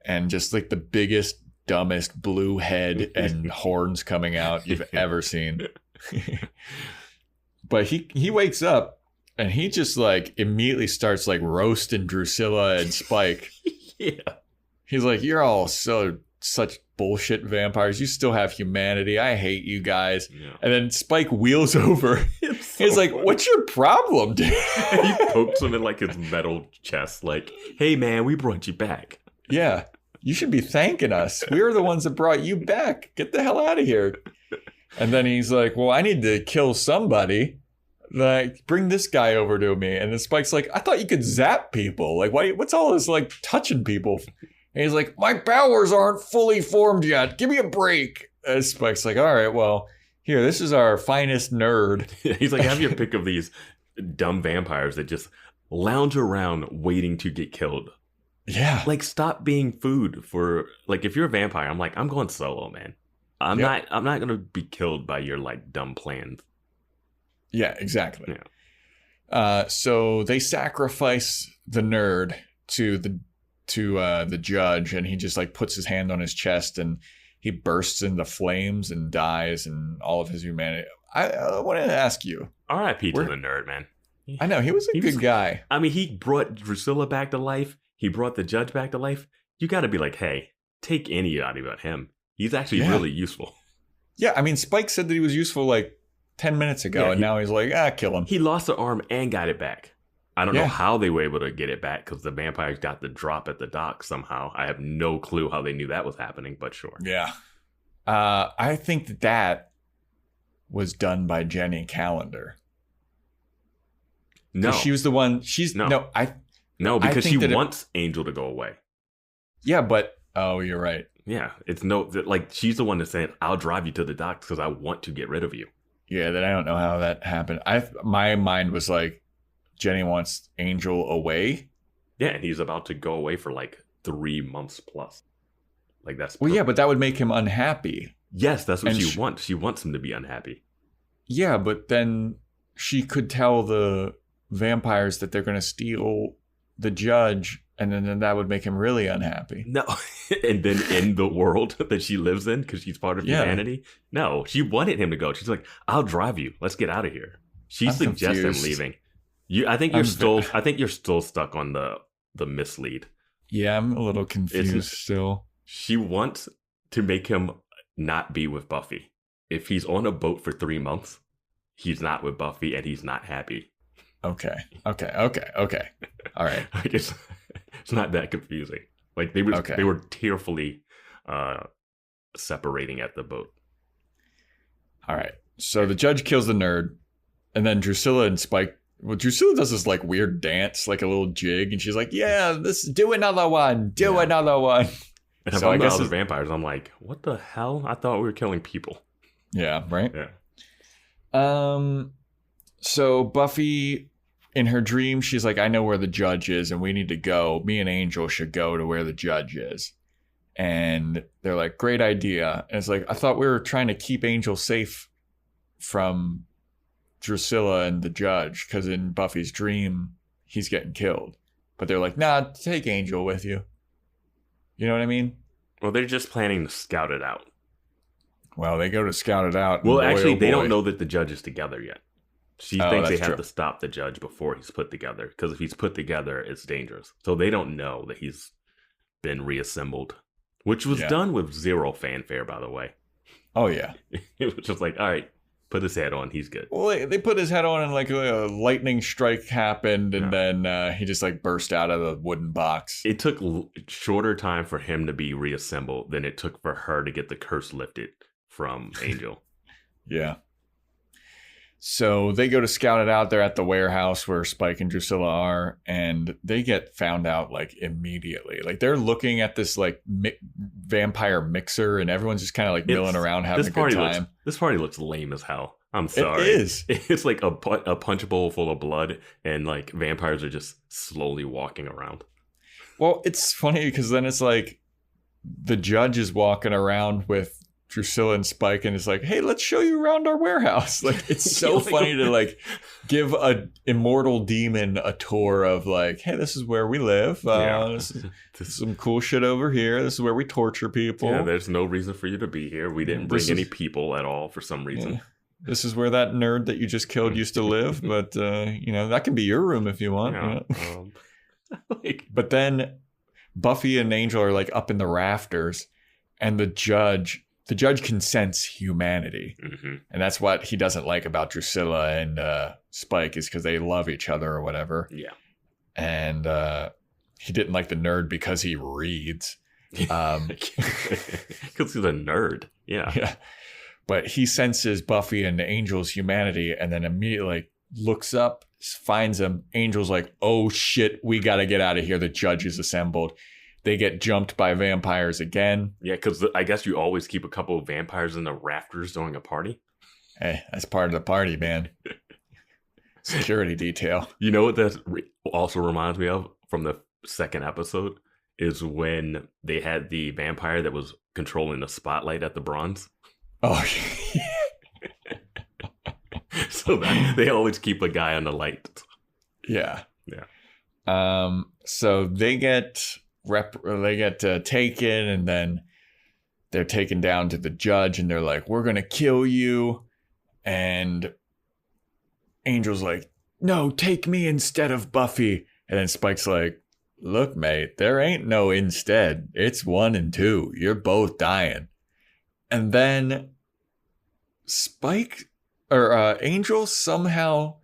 And just like the biggest, dumbest blue head and horns coming out you've ever seen. But he wakes up and he just like immediately starts like roasting Drusilla and Spike. Yeah. He's like, you're all such bullshit vampires. You still have humanity. I hate you guys. Yeah. And then Spike wheels over. He's like, what's your problem, dude? And he pokes him in like his metal chest like, hey man, we brought you back. Yeah. You should be thanking us. We were the ones that brought you back. Get the hell out of here. And then he's like, well, I need to kill somebody. Like, bring this guy over to me. And then Spike's like, I thought you could zap people. Like, what's all this, like, touching people? And he's like, my powers aren't fully formed yet. Give me a break. And Spike's like, all right, well, here, this is our finest nerd. He's like, have your pick of these dumb vampires that just lounge around waiting to get killed. Yeah. Like, stop being food for, like, if you're a vampire, I'm like, I'm going solo, man. I'm not going to be killed by your, like, dumb plans. Yeah, exactly. Yeah. So they sacrifice the nerd to the judge, and he just, like, puts his hand on his chest, and he bursts into flames and dies, and all of his humanity. I wanted to ask you. R.I.P. to the nerd, man. I know, he was a good guy. I mean, he brought Drusilla back to life. He brought the judge back to life. You got to be like, hey, take anybody about him. He's actually really useful. Yeah, I mean, Spike said that he was useful like 10 minutes ago, and now he's like, kill him. He lost an arm and got it back. I don't know how they were able to get it back because the vampires got the drop at the dock somehow. I have no clue how they knew that was happening, but sure. Yeah. I think that was done by Jenny Calendar. No. She was the one. No, because she wants Angel to go away. Yeah, but you're right. Yeah, it's she's the one that's saying, "I'll drive you to the docks because I want to get rid of you." Yeah, then I don't know how that happened. My mind was like, Jenny wants Angel away. Yeah, and he's about to go away for 3 months plus. That's well, yeah, but that would make him unhappy. Yes, that's what she wants. She wants him to be unhappy. Yeah, but then she could tell the vampires that they're going to steal the judge, and then that would make him really unhappy. No, and then in the world that she lives in, because she's part of humanity. No, she wanted him to go. She's like, "I'll drive you. Let's get out of here." She suggests him leaving. I think you're still stuck on the mislead. Yeah, I'm a little confused still. She wants to make him not be with Buffy. If he's on a boat for 3 months, he's not with Buffy and he's not happy. Okay. All right. I guess it's not that confusing. They were tearfully separating at the boat. All right. So the judge kills the nerd, and then Drusilla and Spike. Well, Drusilla does this weird dance, a little jig, and she's like, "Yeah, do another one, another one." And so I guess the vampires, I'm like, "What the hell? I thought we were killing people." Yeah. Right. Yeah. So Buffy, in her dream, she's like, "I know where the judge is, and we need to go. Me and Angel should go to where the judge is." And they're like, "Great idea." And it's like, I thought we were trying to keep Angel safe from Drusilla and the judge, because in Buffy's dream, he's getting killed. But they're like, "Nah, take Angel with you." You know what I mean? Well, they're just planning to scout it out. Well, they go to scout it out. Well, actually, they don't know that the judge is together yet. She thinks they have to stop the judge before he's put together, because if he's put together, it's dangerous. So they don't know that he's been reassembled, which was done with zero fanfare, by the way. Oh, yeah. It was just like, all right, put his head on. He's good. Well, they put his head on and a lightning strike happened, and then he just burst out of the wooden box. It took shorter time for him to be reassembled than it took for her to get the curse lifted from Angel. Yeah. So they go to scout it out. They're at the warehouse where Spike and Drusilla are, and they get found out immediately. They're looking at this vampire mixer, and everyone's just kind of milling around having a good time. This party looks lame as hell. I'm sorry. It is. It's like a punch bowl full of blood, and vampires are just slowly walking around. Well, it's funny because then it's the judge is walking around with Drusilla and Spike, and it's like, "Hey, let's show you around our warehouse." It's so funny to give a immortal demon a tour of "Hey, this is where we live. This is some cool shit over here. This is where we torture people. Yeah, there's no reason for you to be here. We didn't bring any people at all for some reason. Yeah. This is where that nerd that you just killed used to live, but that can be your room if you want." Yeah. But then Buffy and Angel are up in the rafters, and the judge can sense humanity. Mm-hmm. And that's what he doesn't like about Drusilla and Spike, is because they love each other or whatever. Yeah. And he didn't like the nerd because he reads. Because he's a nerd. Yeah. Yeah. But he senses Buffy and Angel's humanity, and then immediately looks up, finds him. Angel's like, "Oh shit, we got to get out of here. The judge is assembled." They get jumped by vampires again. Yeah, because I guess you always keep a couple of vampires in the rafters during a party. Hey, that's part of the party, man. Security detail. You know what that also reminds me of from the second episode is when they had the vampire that was controlling the spotlight at the bronze. Oh, so they always keep a guy on the light. Yeah. Yeah. So they get taken, and then they're taken down to the judge, and they're like, "We're gonna kill you." And Angel's like, "No, take me instead of Buffy." And then Spike's like, "Look, mate, there ain't no instead. It's 1 and 2. You're both dying." And then Angel somehow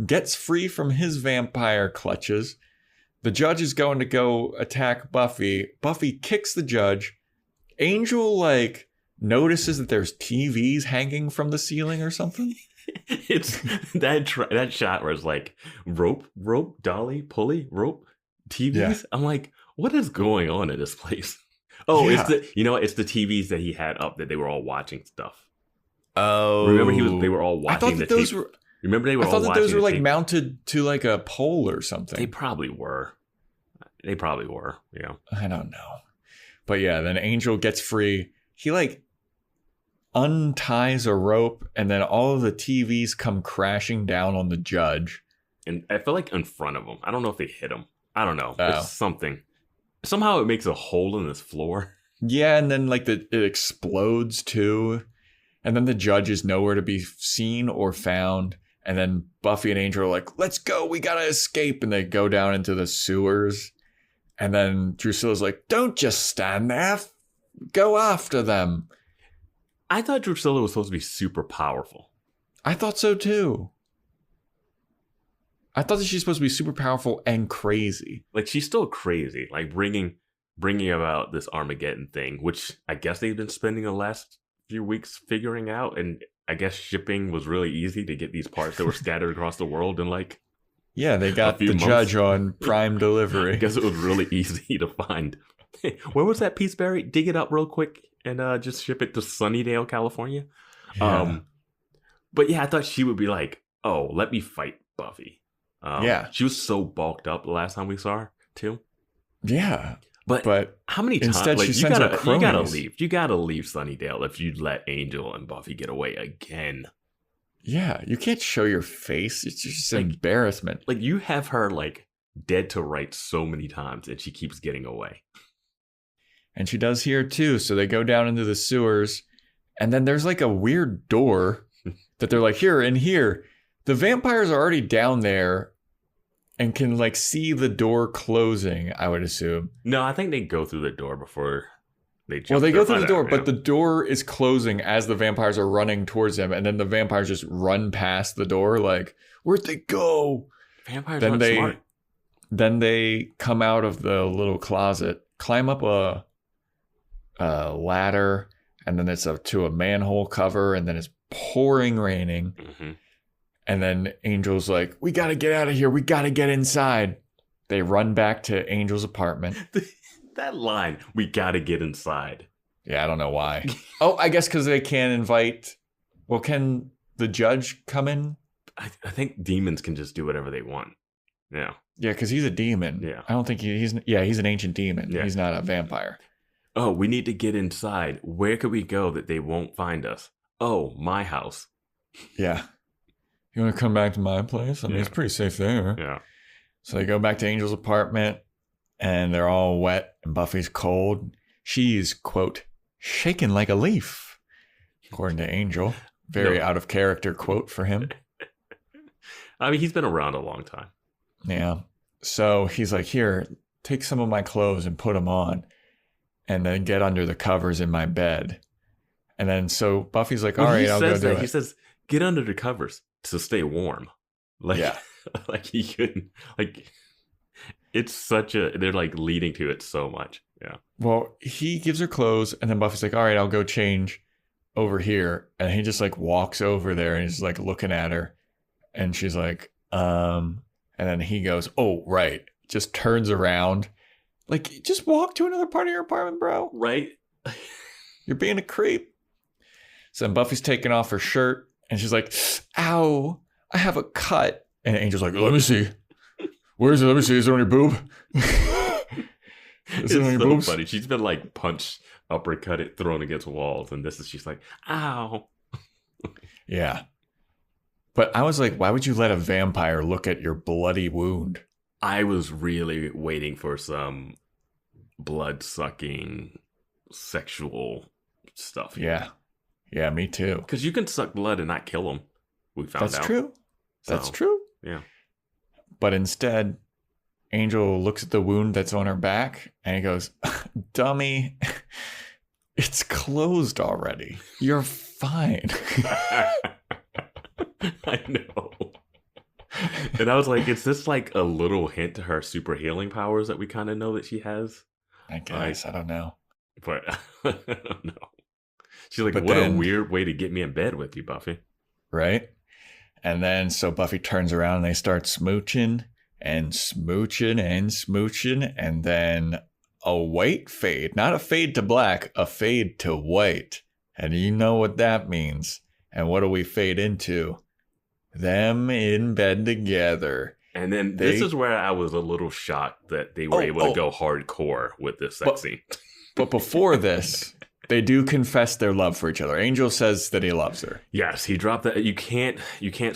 gets free from his vampire clutches. The judge is going to go attack Buffy. Buffy kicks the judge. Angel, like, notices that there's TVs hanging from the ceiling or something. It's that shot where it's like rope, dolly, pulley, rope, TVs. Yeah. I'm like, what is going on in this place? Oh, yeah. It's the TVs that he had up that they were all watching stuff. Oh, remember they were all watching the those tape. Remember they were all watching. I thought that those were like mounted to like a pole or something. They probably were. Yeah. I don't know. But yeah, then Angel gets free. He like unties a rope and then all of the TVs come crashing down on the judge. And I feel like in front of him. I don't know if they hit him. I don't know. It's something. Somehow it makes a hole in this floor. Yeah, and then like it explodes too. And then the judge is nowhere to be seen or found. And then Buffy and Angel are like, let's go, we gotta escape. And they go down into the sewers. And then Drusilla's like, don't just stand there. Go after them. I thought Drusilla was supposed to be super powerful. I thought so too. I thought that she's supposed to be super powerful and crazy. Like, she's still crazy. Like, bringing about this Armageddon thing, which I guess they've been spending the last few weeks figuring out. And I guess shipping was really easy to get these parts that were scattered across the world in like... Yeah, they got the judge on prime delivery. I guess it was really easy to find. Hey, where was that piece buried? Dig it up real quick and just ship it to Sunnydale, California. Yeah. But yeah, I thought she would be like, oh, let me fight Buffy. Yeah. She was so bulked up the last time we saw her, too. Yeah. But how many times? Instead, like, she sends out cronies. You gotta leave. You gotta leave Sunnydale if you let Angel and Buffy get away again. Yeah, you can't show your face. It's just like, embarrassment. Like, you have her, like, dead to rights so many times, and she keeps getting away. And she does here, too. So they go down into the sewers, and then there's, like, a weird door that they're like, here, in here. The vampires are already down there and can, like, see the door closing, I would assume. No, I think they go through the door before... They go through the door, but the door is closing as the vampires are running towards them, and then the vampires just run past the door, like, where'd they go? Vampires aren't smart. Then they come out of the little closet, climb up a ladder, and then it's up to a manhole cover, and then it's pouring raining. Mm-hmm. And then Angel's like, we gotta get out of here. We gotta get inside. They run back to Angel's apartment. That line, we gotta get inside. Yeah, I don't know why. Oh, I guess because they can't invite... Well, can the judge come in? I think demons can just do whatever they want. Yeah. Yeah, because he's a demon. Yeah. I don't think he's an ancient demon. Yeah. He's not a vampire. Oh, we need to get inside. Where could we go that they won't find us? Oh, my house. Yeah. You want to come back to my place? I mean, it's pretty safe there. Yeah. So they go back to Angel's apartment. And they're all wet, and Buffy's cold. She's, quote, shaken like a leaf, according to Angel. Very out of character quote for him. I mean, he's been around a long time. Yeah. So he's like, here, take some of my clothes and put them on, and then get under the covers in my bed. And then so Buffy's like, all right, I'll go do it. He says, get under the covers to stay warm. Like, yeah. Like he couldn't, like... It's such a... They're, like, leading to it so much. Yeah. Well, he gives her clothes, and then Buffy's like, all right, I'll go change over here. And he just, like, walks over there, and he's, like, looking at her. And she's like, And then he goes, oh, right. Just turns around. Like, just walk to another part of your apartment, bro. Right? You're being a creep. So then Buffy's taking off her shirt, and she's like, ow, I have a cut. And Angel's like, let me see. Where is it? Let me see. Is it on your boob? Is it on your boobs? Funny. She's been like punched, uppercutted, thrown against walls, and she's like, ow. Yeah. But I was like, why would you let a vampire look at your bloody wound? I was really waiting for some blood-sucking sexual stuff. Yeah. Yeah, me too. Because you can suck blood and not kill them. We found out. That's true. That's true. Yeah. But instead, Angel looks at the wound that's on her back and he goes, dummy, it's closed already. You're fine. I know. And I was like, is this like a little hint to her super healing powers that we kind of know that she has? I guess. I don't know. But I don't know. She's like, But what then, a weird way to get me in bed with you, Buffy. Right? And then so Buffy turns around and they start smooching and smooching and smooching. And then a white fade, not a fade to black, a fade to white. And you know what that means. And what do we fade into? Them in bed together. And then this is where I was a little shocked that they were able to go hardcore with this sex scene. But before this, they do confess their love for each other. Angel says that he loves her. Yes, he dropped that. You can't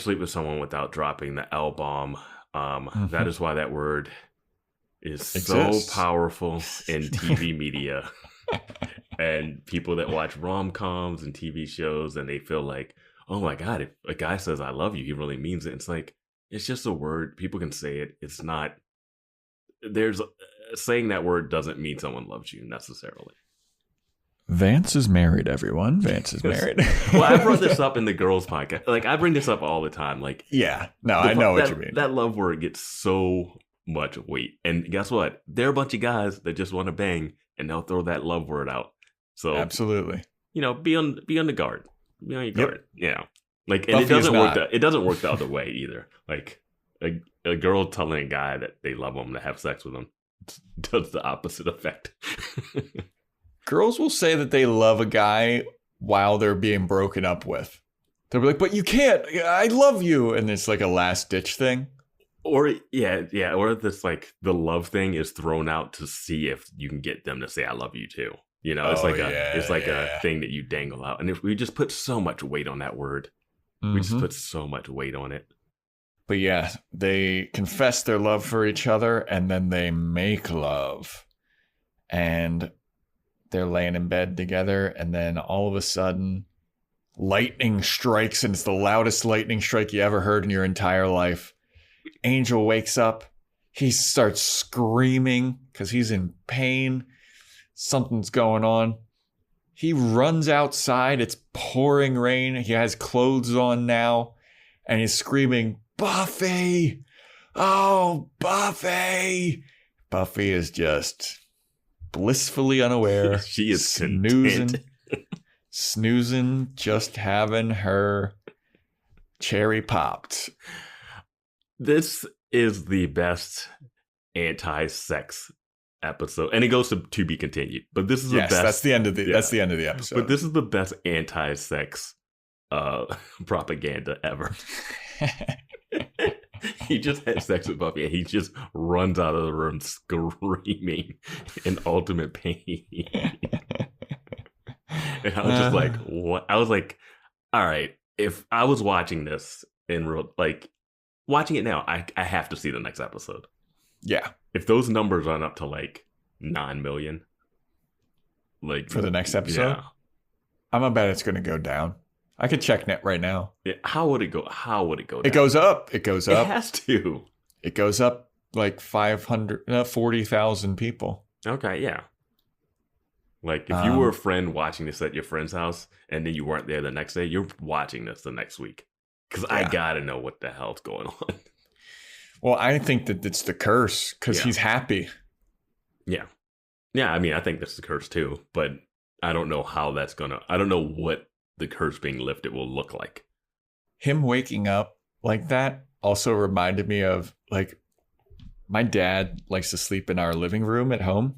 sleep with someone without dropping the L bomb. That is why that word is so powerful in TV media. And people that watch rom-coms and TV shows, and they feel like, oh my God, if a guy says I love you, he really means it. It's like, it's just a word. People can say it. It's not, saying that word doesn't mean someone loves you necessarily. Vance is married, everyone. Vance is married. Well, I brought this up in the girls' podcast. Like, I bring this up all the time. Like, yeah, no, I know what you mean. That love word gets so much weight. And guess what? There are a bunch of guys that just want to bang, and they'll throw that love word out. So absolutely, be on the guard. Be on your guard. Yeah. Like, and Buffy it doesn't work the other way either. Like, a girl telling a guy that they love him to have sex with him does the opposite effect. Girls will say that they love a guy while they're being broken up with. They'll be like, but you can't. I love you. And it's like a last ditch thing. Or, or this, like, the love thing is thrown out to see if you can get them to say, I love you too. You know, it's a thing that you dangle out. And if we just put so much weight on that word, we just put so much weight on it. But yeah, they confess their love for each other and then they make love. And they're laying in bed together. And then all of a sudden, lightning strikes. And it's the loudest lightning strike you ever heard in your entire life. Angel wakes up. He starts screaming because he's in pain. Something's going on. He runs outside. It's pouring rain. He has clothes on now. And he's screaming, Buffy! Oh, Buffy! Buffy is just blissfully unaware. She is snoozing, just having her cherry popped. This is the best anti-sex episode, and it goes to be continued. But this is the best. That's the end of the episode. But this is the best anti-sex propaganda ever. He just had sex with Buffy, and he just runs out of the room screaming in ultimate pain. And I was just like, what? I was like, all right, if I was watching this in real, like, watching it now, I have to see the next episode. Yeah. If those numbers run up to like 9 million, like for the next episode, yeah. I'm gonna bet it's gonna go down. I could check net right now. Yeah, how would it go? Down? It goes up. It goes up. It has to. It goes up like 40,000 people. Okay, yeah. Like if you were a friend watching this at your friend's house and then you weren't there the next day, you're watching this the next week. Because I gotta know what the hell's going on. Well, I think that it's the curse because he's happy. Yeah. Yeah, I mean, I think that's the curse too. But I don't know how that's gonna... I don't know what the curse being lifted will look like. Him waking up like that also reminded me of, like, my dad likes to sleep in our living room at home.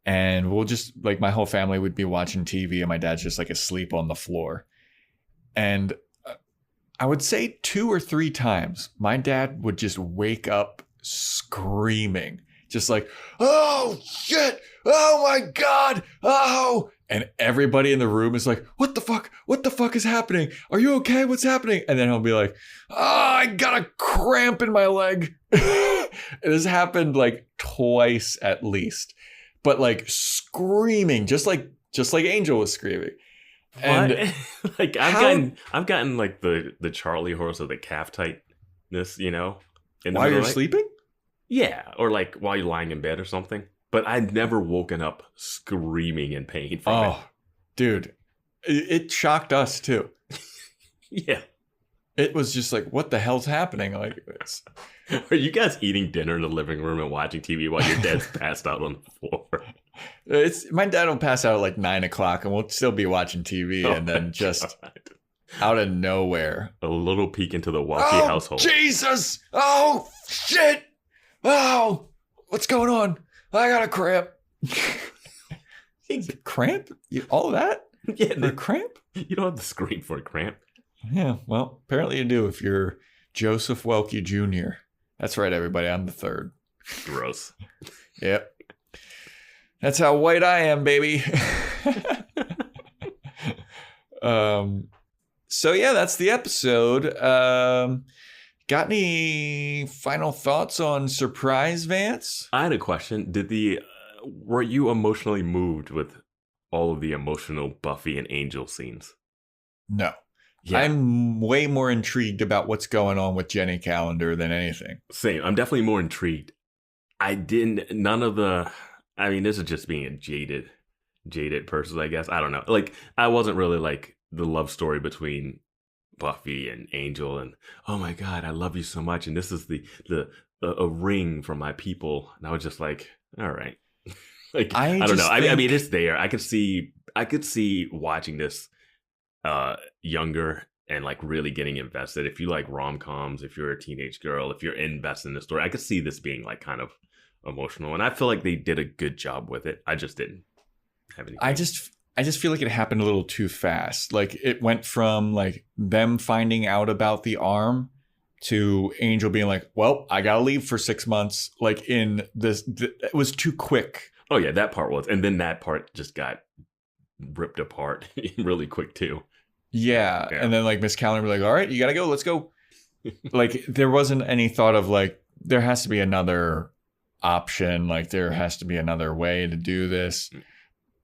And we'll just, like, my whole family would be watching TV and my dad's just, like, asleep on the floor. And I would say 2 or 3 times, my dad would just wake up screaming. Just like, oh, shit. Oh, my God. Oh. And everybody in the room is like, what the fuck? What the fuck is happening? Are you okay? What's happening? And then he'll be like, oh, I got a cramp in my leg. This happened like twice at least. But like screaming, just like Angel was screaming. And like I've gotten like the Charlie horse or the calf tightness, you know. While you're sleeping? Yeah, or like while you're lying in bed or something. But I'd never woken up screaming in pain from it. Dude, it shocked us too. Yeah. It was just like, what the hell's happening? Like, are you guys eating dinner in the living room and watching TV while your dad's passed out on the floor? My dad will pass out at like 9 o'clock and we'll still be watching TV, and then just out of nowhere, a little peek into the Welkie household. Jesus! Oh shit! Oh, what's going on? I got a cramp. Cramp? All of that? Yeah, the cramp? You don't have to scream for a cramp. Yeah, well, apparently you do if you're Joseph Welkie Jr. That's right, everybody. I'm the third. Gross. Yep. That's how white I am, baby. So yeah, that's the episode. Got any final thoughts on Surprise, Vance? I had a question. Were you emotionally moved with all of the emotional Buffy and Angel scenes? No. Yeah. I'm way more intrigued about what's going on with Jenny Calendar than anything. Same. I'm definitely more intrigued. This is just being a jaded person, I guess. I don't know. Like, I wasn't really like the love story between Buffy and Angel and, oh my God, I love you so much. And this is a ring from my people. And I was just like, all right. Like, I don't know. I mean, it's there. I could see watching this younger and like really getting invested. If you like rom-coms, if you're a teenage girl, if you're invested in the story, I could see this being like kind of emotional. And I feel like they did a good job with it. I just didn't have anything. I just feel like it happened a little too fast. Like, it went from like them finding out about the arm to Angel being like, well, I gotta leave for 6 months. Like, in this, it was too quick. Oh yeah, that part was. And then that part just got ripped apart really quick too. Yeah. And then like Miss Calendar was like, all right, you gotta go, let's go. Like, there wasn't any thought of like, there has to be another option. Like, there has to be another way to do this.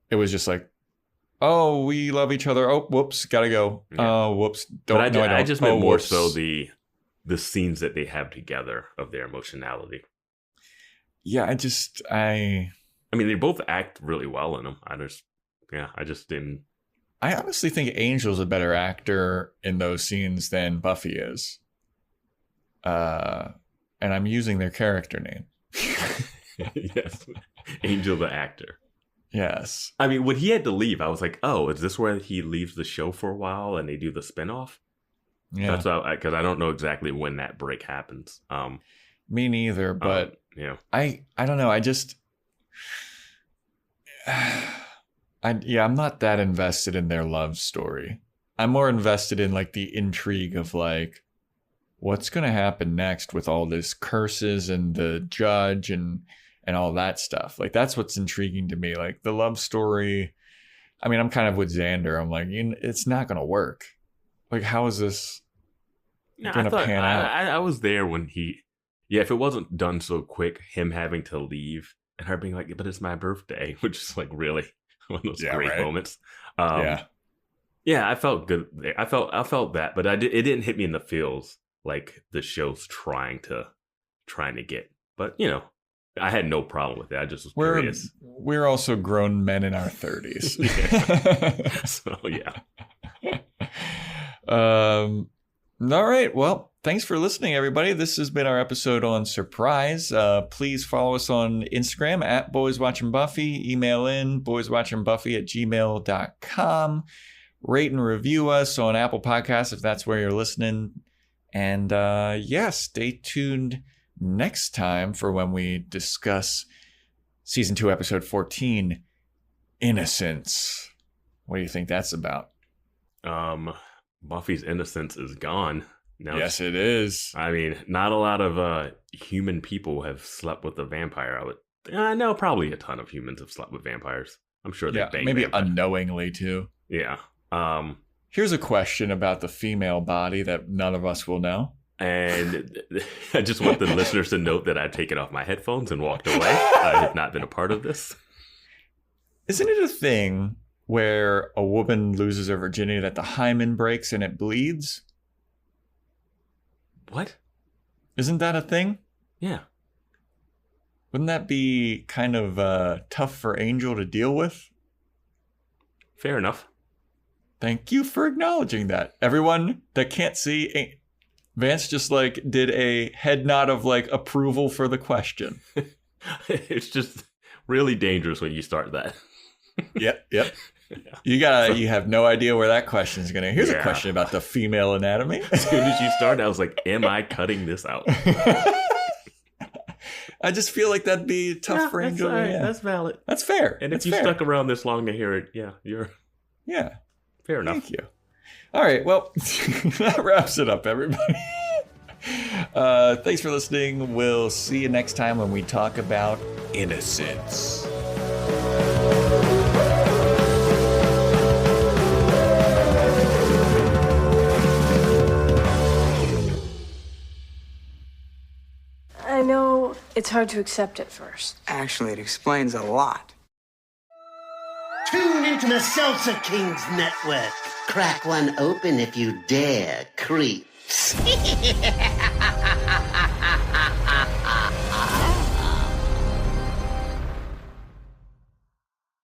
It was just like, oh, we love each other. Oh, whoops, gotta go. Oh, whoops. I just meant more so the scenes that they have together of their emotionality. Yeah, I mean, they both act really well in them. I just didn't. I honestly think Angel's a better actor in those scenes than Buffy is. And I'm using their character name. Yes. Angel the actor. Yes. I mean, when he had to leave, I was like, oh, is this where he leaves the show for a while and they do the spinoff? Yeah. That's because I don't know exactly when that break happens. Me neither, but yeah. I don't know. I'm not that invested in their love story. I'm more invested in like the intrigue of like, what's going to happen next with all this curses and the judge and all that stuff. Like, that's what's intriguing to me. Like, the love story. I mean, I'm kind of with Xander. I'm like, it's not going to work. Like, how is this going to pan out? I was there when if it wasn't done so quick, him having to leave and her being like, but it's my birthday, which is like really one of those great moments. Yeah, I felt good there. I felt that, but it didn't hit me in the feels like the show's trying to get. But, you know, I had no problem with it. I just was curious. We're also grown men in our 30s. So, yeah. All right. Well, thanks for listening, everybody. This has been our episode on Surprise. Please follow us on Instagram at BoysWatchingBuffy. Email in boyswatchingbuffy@gmail.com. Rate and review us on Apple Podcasts if that's where you're listening. And stay tuned next time for when we discuss season 2, episode 14, Innocence. What do you think that's about? Buffy's innocence is gone. Now, yes, it is. I mean, not a lot of human people have slept with a vampire. I know probably a ton of humans have slept with vampires. I'm sure they bang maybe vampires. Unknowingly too. Yeah. Here's a question about the female body that none of us will know. And I just want the listeners to note that I've taken off my headphones and walked away. I have not been a part of this. Isn't it a thing where a woman loses her virginity that the hymen breaks and it bleeds? What? Isn't that a thing? Yeah. Wouldn't that be kind of tough for Angel to deal with? Fair enough. Thank you for acknowledging that. Everyone that can't see, Vance just like did a head nod of like approval for the question. It's just really dangerous when you start that. Yep. You have no idea where that question is going to. Here's a question about the female anatomy. As soon as you started, I was like, am I cutting this out? I just feel like that'd be tough for Angel. Right. Yeah. That's valid. That's fair. And if you stuck around this long to hear it, you're fair enough. Thank you. All right, well, that wraps it up, everybody. Thanks for listening. We'll see you next time when we talk about innocence. I know it's hard to accept at first. Actually, it explains a lot. Tune into the Salsa Kings Network. Crack one open if you dare, creeps.